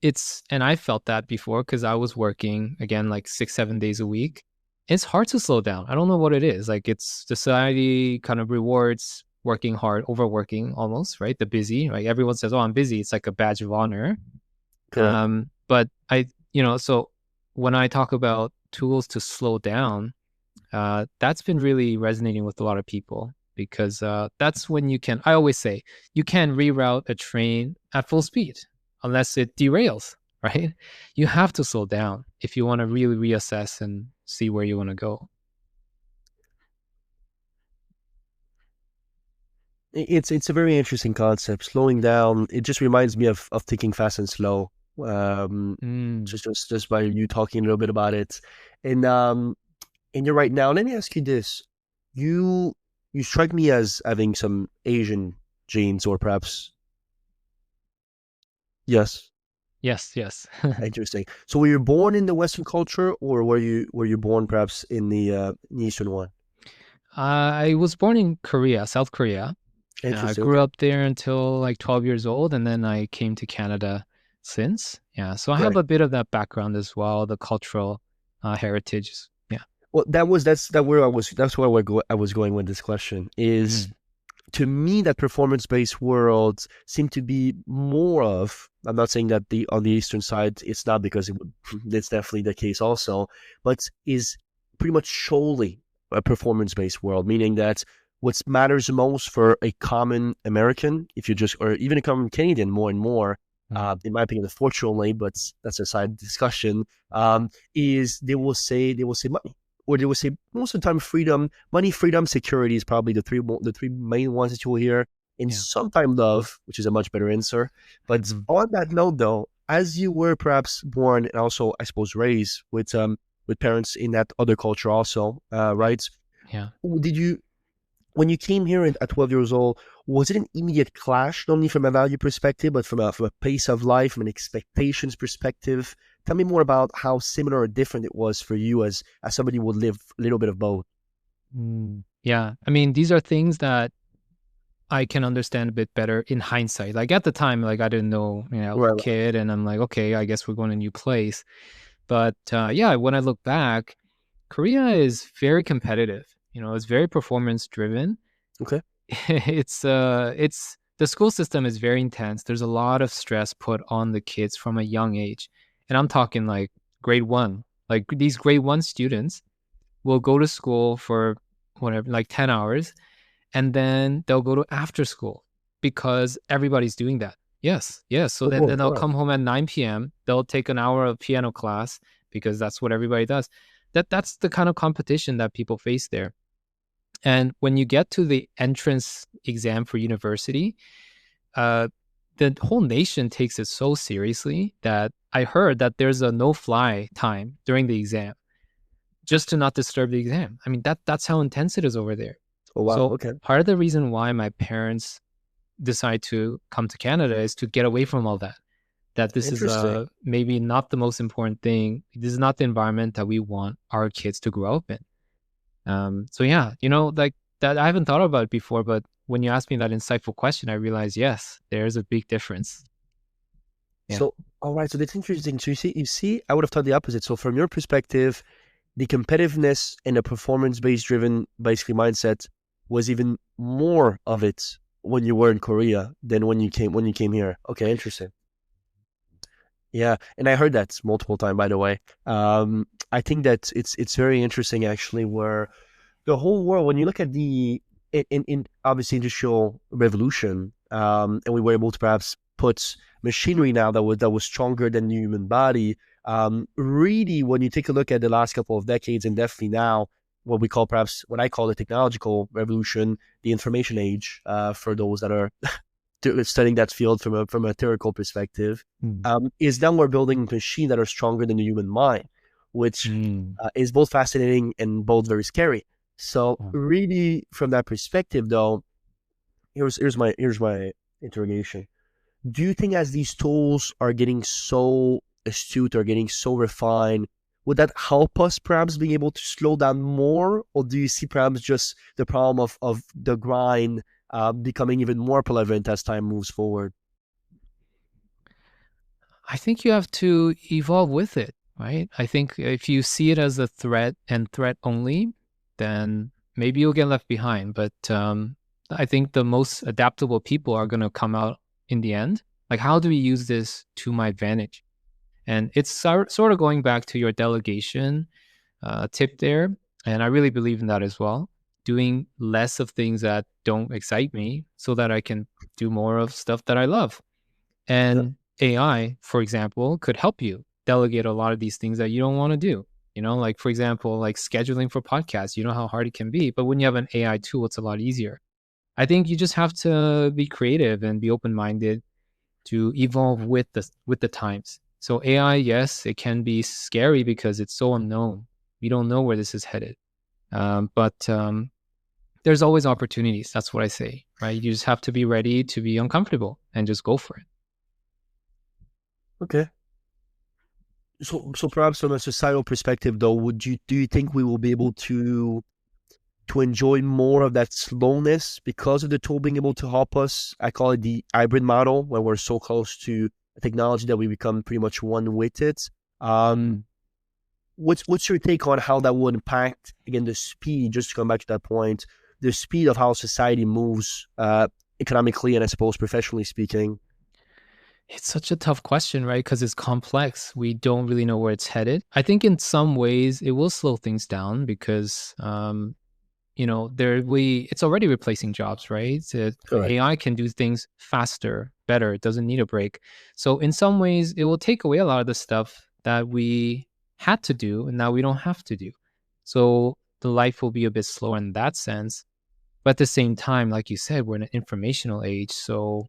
I felt that before because I was working again like 6, 7 days a week. It's hard to slow down. I don't know what it is. Like, it's society kind of rewards working hard, overworking almost, right? The busy, right? Everyone says, "Oh, I'm busy." It's like a badge of honor. Correct. But so when I talk about tools to slow down, that's been really resonating with a lot of people because that's when I always say, you can reroute a train at full speed unless it derails, right? You have to slow down if you want to really reassess and see where you want to go. It's a very interesting concept. Slowing down. It just reminds me of thinking fast and slow. Mm, Just by you talking a little bit about it, and and you're right. Now let me ask you this: you you strike me as having some Asian genes, or perhaps yes. yes, yes. Interesting. So were you born in the Western culture, or were you born perhaps in the Eastern one? I was born in Korea, South Korea. I Interesting. grew Okay, up there until like 12 years old, and then I came to Canada since. Yeah, so I have great. a bit of that background as well, the cultural heritage. Yeah. Well, that's where I was going with this question. Is Mm, to me that performance-based world seem to be more of. I'm not saying that the on the Eastern side it's not, because it's definitely the case also, but is pretty much solely a performance-based world, meaning that what matters most for a common American, if you just, or even a common Canadian, more and more, mm, in my opinion, unfortunately, but that's a side discussion, is they will say money, or they will say most of the time freedom, money, freedom, security is probably the three main ones that you will hear. And yeah. sometimes love, which is a much better answer. But Mm, on that note, though, as you were perhaps born and also, I suppose, raised with parents in that other culture, also, right? yeah. Did you, when you came here at 12 years old, was it an immediate clash, not only from a value perspective, but from a pace of life, from an expectations perspective? Tell me more about how similar or different it was for you as somebody who would live a little bit of both. Yeah. I mean, these are things that I can understand a bit better in hindsight. Like at the time, like I didn't know, Right. kid, and I'm like, okay, I guess we're going to a new place. But yeah, when I look back, Korea is very competitive. It's very performance driven. Okay. It's the school system is very intense. There's a lot of stress put on the kids from a young age. And I'm talking like grade 1. Like these grade 1 students will go to school for whatever, like 10 hours, and then they'll go to after school because everybody's doing that. Yes, yes. So then, Oh, then they'll wow. come home at 9 p.m. They'll take an hour of piano class because that's what everybody does. That's the kind of competition that people face there. And when you get to the entrance exam for university, uh, the whole nation takes it so seriously that I heard that there's a no-fly time during the exam just to not disturb the exam. I mean, that's how intense it is over there. Oh, wow. So Okay. part of the reason why my parents decide to come to Canada is to get away from all that. That this is Interesting. maybe not the most important thing. This is not the environment that we want our kids to grow up in. So yeah, like that, I haven't thought about it before, but when you asked me that insightful question, I realized, yes, there's a big difference. Yeah. So, all right, so that's interesting. So you see, I would have thought the opposite. So from your perspective, the competitiveness and the performance-based driven basically mindset was even more of it when you were in Korea than when you came here. Okay, interesting. Yeah, and I heard that multiple times, by the way. I think that it's very interesting actually, where the whole world, when you look at the in obviously industrial revolution, and we were able to perhaps put machinery now that was stronger than the human body. Really, when you take a look at the last couple of decades, and definitely now, what I call the technological revolution, the information age, for those that are studying that field from a theoretical perspective, Mm. is now we're building machines that are stronger than the human mind, which Mm. is both fascinating and both very scary. So Yeah. really, from that perspective, though, here's my interrogation. Do you think as these tools are getting so astute or getting so refined, would that help us perhaps being able to slow down more, or do you see perhaps just the problem of the grind becoming even more prevalent as time moves forward? I think you have to evolve with it, right? I think if you see it as a threat and threat only, then maybe you'll get left behind. But I think the most adaptable people are going to come out in the end. Like, how do we use this to my advantage? And it's sort of going back to your delegation tip there. And I really believe in that as well. Doing less of things that don't excite me so that I can do more of stuff that I love. Yeah. And AI, for example, could help you delegate a lot of these things that you don't want to do. Like for example, like scheduling for podcasts, you know how hard it can be. But when you have an AI tool, it's a lot easier. I think you just have to be creative and be open minded to evolve with the times. So AI, yes, it can be scary because it's so unknown. We don't know where this is headed. But there's always opportunities. That's what I say, right? You just have to be ready to be uncomfortable and just go for it. Okay. So perhaps from a societal perspective, though, do you think we will be able to enjoy more of that slowness because of the tool being able to help us? I call it the hybrid model, where we're so close to technology that we become pretty much one with it. Um, Mm. what's your take on how that would impact, again, the speed? Just to come back to that point, the speed of how society moves, economically and I suppose professionally speaking. It's such a tough question, right? Because it's complex. We don't really know where it's headed. I think in some ways it will slow things down because it's already replacing jobs, right? Correct. AI can do things faster, better. It doesn't need a break. So in some ways, it will take away a lot of the stuff that we had to do and now we don't have to do. So the life will be a bit slower in that sense. But at the same time, like you said, we're in an informational age. So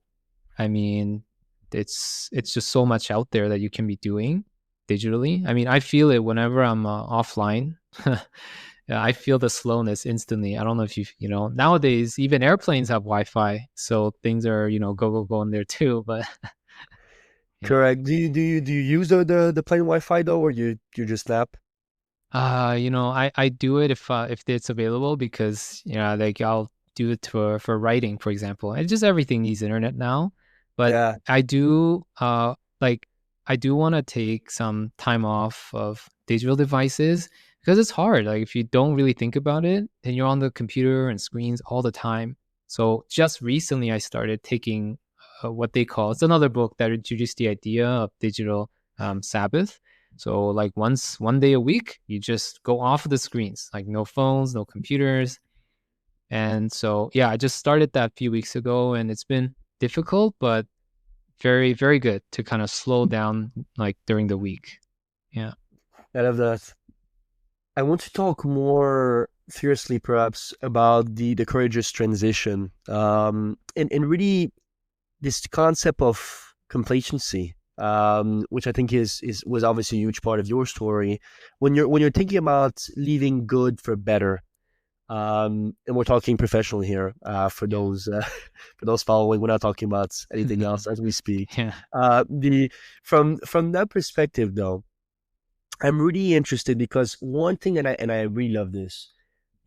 I mean, it's just so much out there that you can be doing digitally. I mean, I feel it whenever I'm offline. Yeah, I feel the slowness instantly. I don't know if nowadays even airplanes have Wi-Fi, so things are go in there too. But yeah. Correct. Do you use the plain Wi-Fi though, or you just snap? I do it if it's available because like I'll do it for writing, for example. And just everything needs internet now. But Yeah. I do like I do want to take some time off of digital devices because it's hard. Like if you don't really think about it, then you're on the computer and screens all the time. So just recently I started taking what they call, it's another book that introduced the idea of digital Sabbath. So like one day a week, you just go off of the screens, like no phones, no computers. And so yeah, I just started that a few weeks ago and it's been difficult, but very, very good to kind of slow down like during the week. Yeah. I love that. I want to talk more seriously, perhaps, about the courageous transition, and really this concept of complacency, which I think is was obviously a huge part of your story. When you're thinking about leaving good for better, and we're talking professional here, for Yeah. those for those following. We're not talking about anything else as we speak. Yeah. The From that perspective, though, I'm really interested because one thing, and I really love this.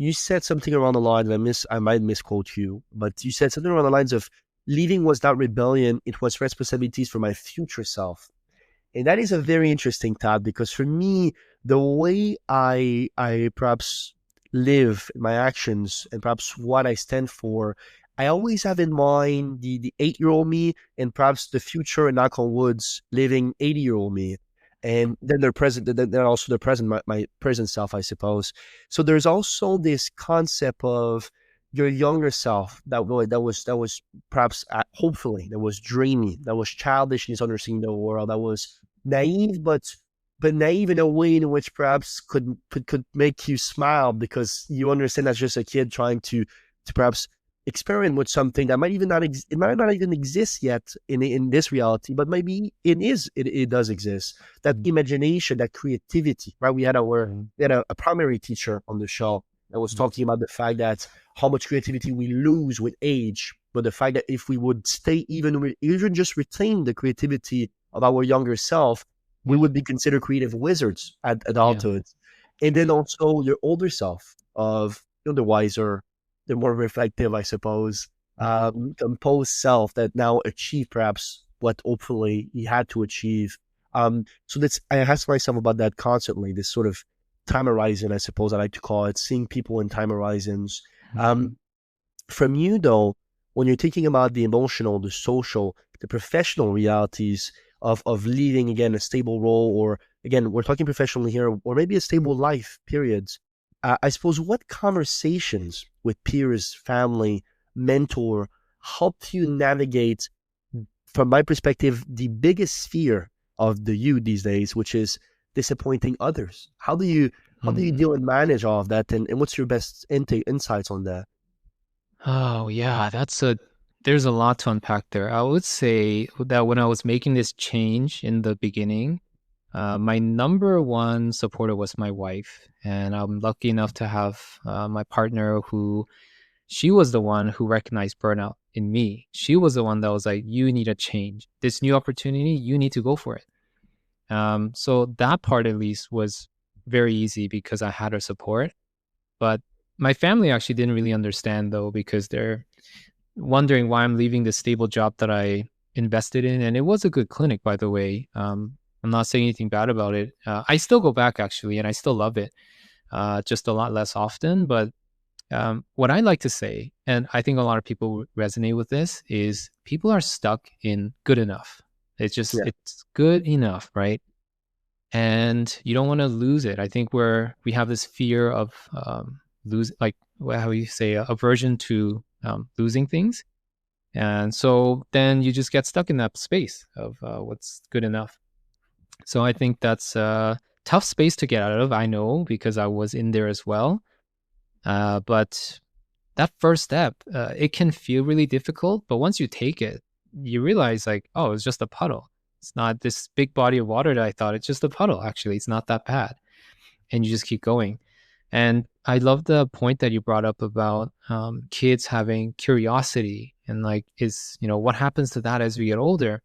you said something around the line, and I might misquote you, but you said something around the lines of leaving was not rebellion, it was responsibilities for my future self. And that is a very interesting thought, because for me, the way I perhaps live my actions and perhaps what I stand for, I always have in mind the 8-year-old me and perhaps the future, knock on woods, living 80-year-old me. And then they're also the present, my present self, I suppose. So there's also this concept of your younger self that was perhaps hopefully that was dreamy, that was childish in his understanding the world, that was naive, but naive in a way in which perhaps could make you smile, because you understand that's just a kid trying to perhaps experiment with something that it might not even exist yet in this reality, but maybe it does exist. That imagination, that creativity, right? We had a primary teacher on the show that was talking about the fact that how much creativity we lose with age, but the fact that if we would stay even just retain the creativity of our younger self, we would be considered creative wizards at adulthood. And then also your older self of the wiser, the more reflective, I suppose, composed self that now achieved perhaps what hopefully he had to achieve. So I ask myself about that constantly, this sort of time horizon, I suppose I like to call it, seeing people in time horizons. From you though, when you're thinking about the emotional, the social, the professional realities of leading, again, a stable role, or again, we're talking professionally here, or maybe a stable life periods, I suppose, what conversations with peers, family, mentor helped you navigate, from my perspective, the biggest fear of the youth these days, which is disappointing others? How do you deal and manage all of that, and what's your best insights on that? Oh, yeah, there's a lot to unpack there. I would say that when I was making this change in the beginning, my number one supporter was my wife, and I'm lucky enough to have my partner who she was the one who recognized burnout in me. She was the one that was like, "You need a change. This new opportunity, you need to go for it." So that part at least was very easy because I had her support. But my family actually didn't really understand though, because they're wondering why I'm leaving the stable job that I invested in. And it was a good clinic, by the way. I'm not saying anything bad about it. I still go back actually, and I still love it, just a lot less often. But what I like to say, and I think a lot of people resonate with this, is people are stuck in good enough. Yeah, It's good enough, right? And you don't want to lose it. I think we have this fear of like how you say, aversion to losing things, and so then you just get stuck in that space of what's good enough. So I think that's a tough space to get out of. I know because I was in there as well. But that first step, it can feel really difficult. But once you take it, you realize like, oh, it's just a puddle. It's not this big body of water that I thought. It's just a puddle. Actually, it's not that bad. And you just keep going. And I love the point that you brought up about kids having curiosity and like, what happens to that as we get older?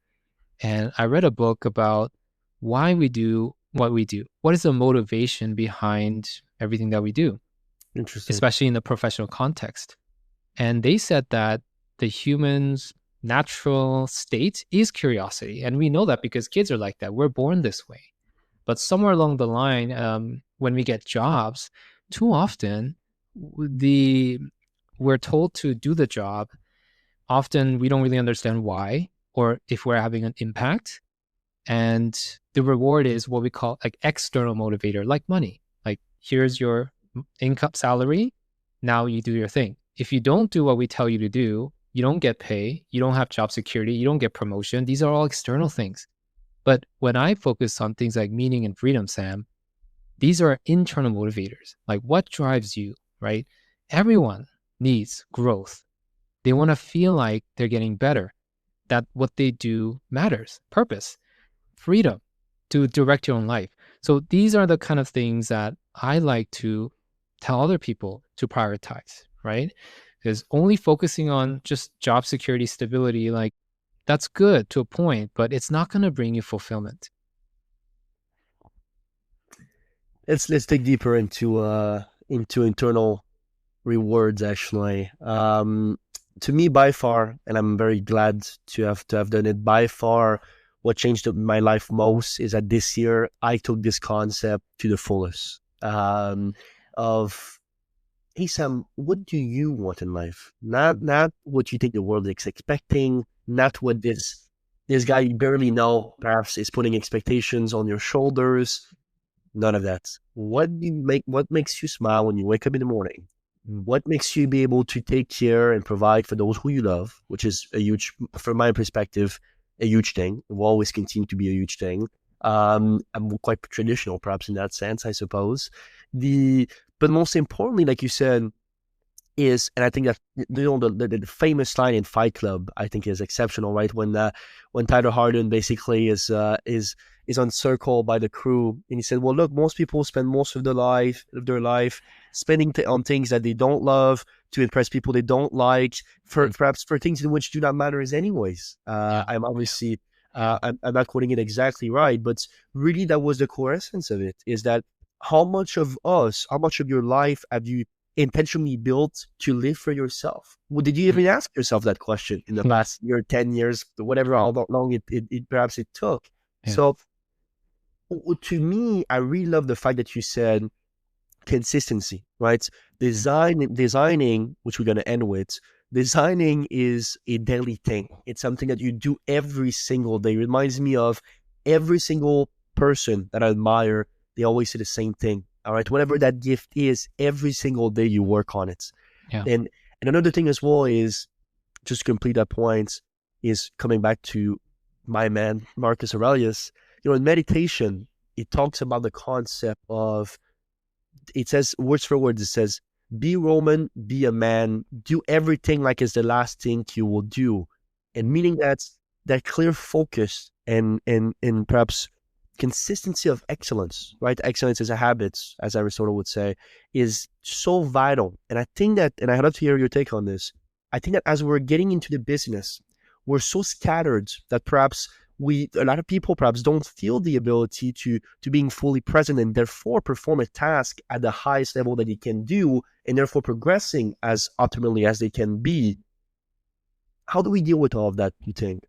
And I read a book about why we do what we do. What is the motivation behind everything that we do, interesting. especially in the professional context? And they said that the human's natural state is curiosity. And we know that because kids are like that. We're born this way. But somewhere along the line, when we get jobs, too often we're told to do the job. Often we don't really understand why, or if we're having an impact. And the reward is what we call like external motivator, like money. Like, here's your income salary. Now you do your thing. If you don't do what we tell you to do, you don't get pay, you don't have job security, you don't get promotion. These are all external things. But when I focus on things like meaning and freedom, Sam, these are internal motivators. Like, what drives you, right? Everyone needs growth. They want to feel like they're getting better, that what they do matters, purpose, freedom to direct your own life. So these are the kind of things that I like to tell other people to prioritize, right? Because only focusing on just job security, stability, like that's good to a point, but it's not going to bring you fulfillment. Let's dig deeper into internal rewards actually. To me, by far, and I'm very glad to have done it. By far, what changed my life most is that this year I took this concept to the fullest. Of hey Sam, what do you want in life? Not what you think the world is expecting. Not what this guy you barely know perhaps is putting expectations on your shoulders. None of that. What makes you smile when you wake up in the morning? What makes you be able to take care and provide for those who you love, which is a huge, from my perspective, a huge thing. It will always continue to be a huge thing. I'm quite traditional, perhaps in that sense, I suppose. But most importantly, like you said, is, and I think that the famous line in Fight Club, I think, is exceptional, right? When Tyler Harden basically is encircled by the crew, and he said, "Well, look, most people spend most of their life spending on things that they don't love to impress people they don't like, for perhaps for things in which do not matter as anyways." I'm obviously I'm not quoting it exactly right, but really that was the core essence of it. Is that how much of your life have you intentionally built to live for yourself? Well, did you even ask yourself that question in the past year, 10 years, whatever, how long it perhaps it took? Yeah. So to me, I really love the fact that you said consistency, right? Designing, which we're going to end with, designing is a daily thing. It's something that you do every single day. It reminds me of every single person that I admire. They always say the same thing. All right, whatever that gift is, every single day you work on it. Yeah. And another thing as well is, just to complete that point, is coming back to my man Marcus Aurelius. In meditation, it talks about the concept of, it says words for words, it says, be Roman, be a man, do everything like it's the last thing you will do. And meaning that clear focus and perhaps consistency of excellence, right? Excellence is a habit, as Aristotle would say, is so vital. And I think that, and I'd love to hear your take on this, I think that as we're getting into the business, we're so scattered that perhaps a lot of people perhaps don't feel the ability to being fully present, and therefore perform a task at the highest level that they can do, and therefore progressing as optimally as they can be. How do we deal with all of that, you think?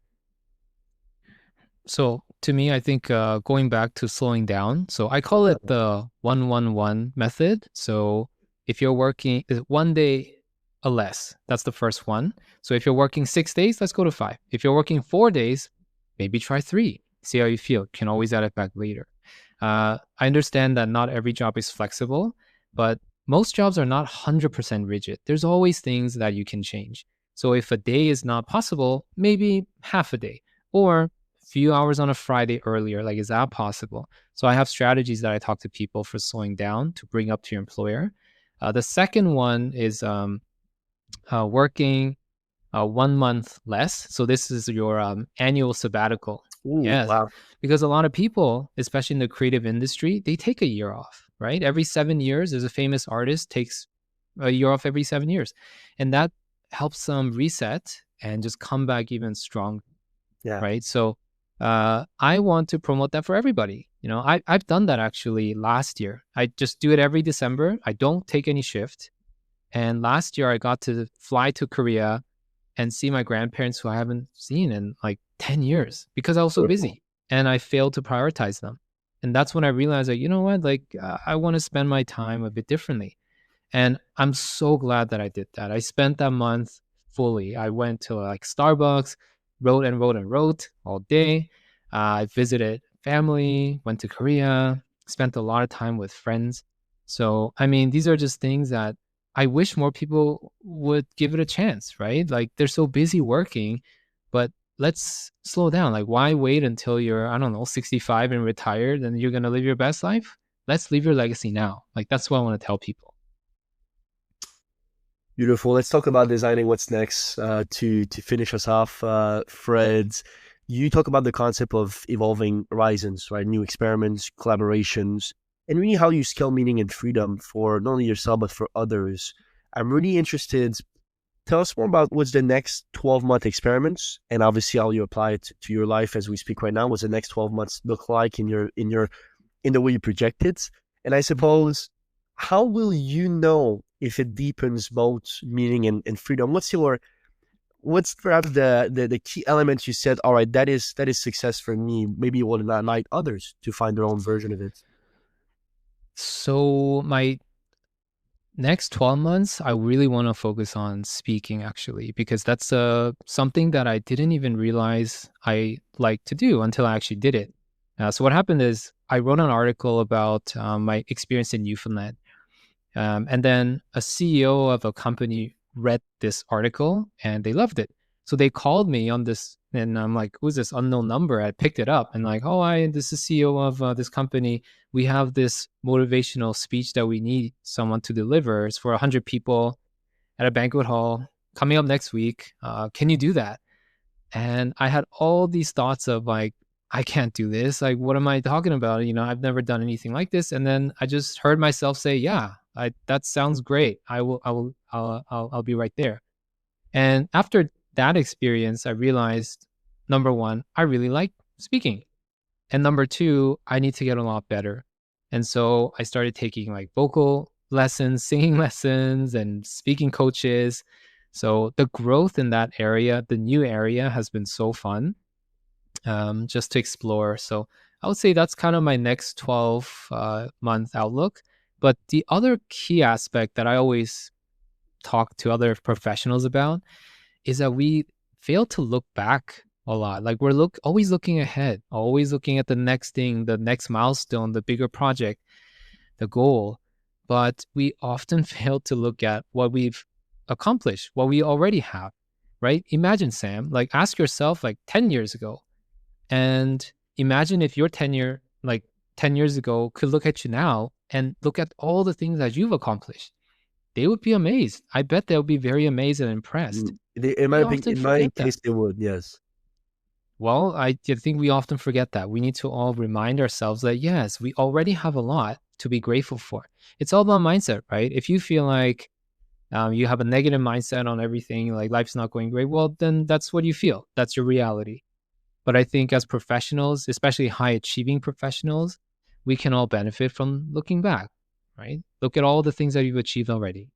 So to me, I think going back to slowing down. So I call it the 1-1-1 method. So if you're working one day or less, that's the first one. So if you're working 6 days, let's go to 5. If you're working 4 days, maybe try 3. See how you feel. Can always add it back later. I understand that not every job is flexible, but most jobs are not 100% rigid. There's always things that you can change. So if a day is not possible, maybe half a day, or few hours on a Friday earlier. Like, is that possible? So I have strategies that I talk to people for slowing down to bring up to your employer. The second one is working 1 month less. So this is your annual sabbatical. Ooh, yes. wow. Because a lot of people, especially in the creative industry, they take a year off, right? Every 7 years, there's a famous artist takes a year off every 7 years. And that helps them reset and just come back even stronger. Yeah. Right. So I want to promote that for everybody. I've done that actually last year. I just do it every December. I don't take any shift. And last year I got to fly to Korea and see my grandparents who I haven't seen in like 10 years because I was so busy and I failed to prioritize them. And that's when I realized that, you know what, I want to spend my time a bit differently. And I'm so glad that I did that. I spent that month fully. I went to like Starbucks, wrote all day. I visited family, went to Korea, spent a lot of time with friends. So, I mean, these are just things that I wish more people would give it a chance, right? Like, they're so busy working, but let's slow down. Like, why wait until you're, I don't know, 65 and retired and you're going to live your best life? Let's leave your legacy now. Like, that's what I want to tell people. Beautiful. Let's talk about designing what's next. To finish us off, Fred, you talk about the concept of evolving horizons, right? New experiments, collaborations, and really how you scale meaning and freedom for not only yourself, but for others. I'm really interested. Tell us more about what's the next 12-month experiments, and obviously how you apply it to your life as we speak right now. What's the next 12 months look like in the way you project it? And I suppose, how will you know if it deepens both meaning and freedom. What's perhaps the key elements you said, all right, that is success for me. Maybe it will enlighten others to find their own version of it. So my next 12 months, I really want to focus on speaking, actually, because that's something that I didn't even realize I like to do until I actually did it. So what happened is I wrote an article about my experience in Newfoundland. And then a CEO of a company read this article and they loved it. So they called me on this, and I'm like, who's this unknown number? I picked it up and like, this is CEO of this company. We have this motivational speech that we need someone to deliver. It's for 100 people at a banquet hall coming up next week. Can you do that? And I had all these thoughts of like, I can't do this. Like, what am I talking about? I've never done anything like this. And then I just heard myself say, yeah, that sounds great. I'll be right there. And after that experience, I realized, number one, I really like speaking. And number two, I need to get a lot better. And so I started taking like vocal lessons, singing lessons, and speaking coaches. So the growth in that area, the new area, has been so fun just to explore. So I would say that's kind of my next 12-month outlook. But the other key aspect that I always talk to other professionals about is that we fail to look back a lot. Like we're always looking ahead, always looking at the next thing, the next milestone, the bigger project, the goal. But we often fail to look at what we've accomplished, what we already have, right? Imagine, Sam, like ask yourself like 10 years ago, and imagine if your 10 years ago could look at you now and look at all the things that you've accomplished. They would be amazed. I bet they'll be very amazed and impressed. In my case, they would, yes. Well, I think we often forget that. We need to all remind ourselves that, yes, we already have a lot to be grateful for. It's all about mindset, right? If you feel like you have a negative mindset on everything, like life's not going great, well, then that's what you feel. That's your reality. But I think as professionals, especially high achieving professionals, we can all benefit from looking back, right? Look at all the things that you've achieved already.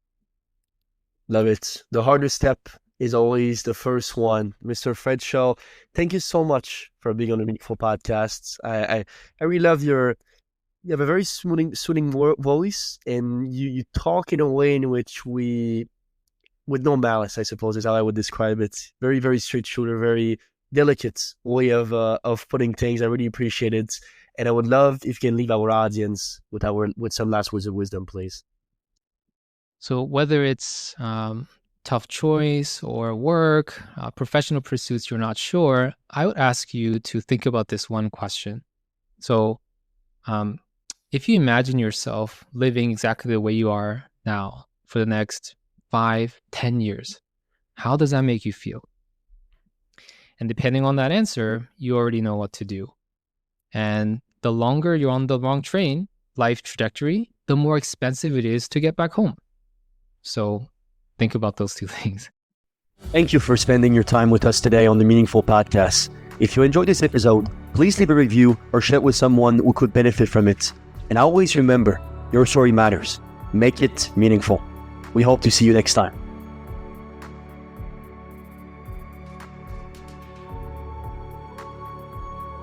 Love it. The hardest step is always the first one. Mr. Fred Shaw, thank you so much for being on the Meaningful Podcasts. I really love you have a very soothing voice, and you talk in a way in which with no malice, I suppose is how I would describe it. Very, very straight shooter, very delicate way of putting things. I really appreciate it. And I would love if you can leave our audience with some last words of wisdom, please. So whether it's tough choice or work, professional pursuits you're not sure, I would ask you to think about this one question. So if you imagine yourself living exactly the way you are now for the next 5-10 years, how does that make you feel? And depending on that answer, you already know what to do. And the longer you're on the wrong train, life trajectory, the more expensive it is to get back home. So think about those two things. Thank you for spending your time with us today on the Meaningful Podcast. If you enjoyed this episode, please leave a review or share it with someone who could benefit from it. And always remember, your story matters. Make it meaningful. We hope to see you next time.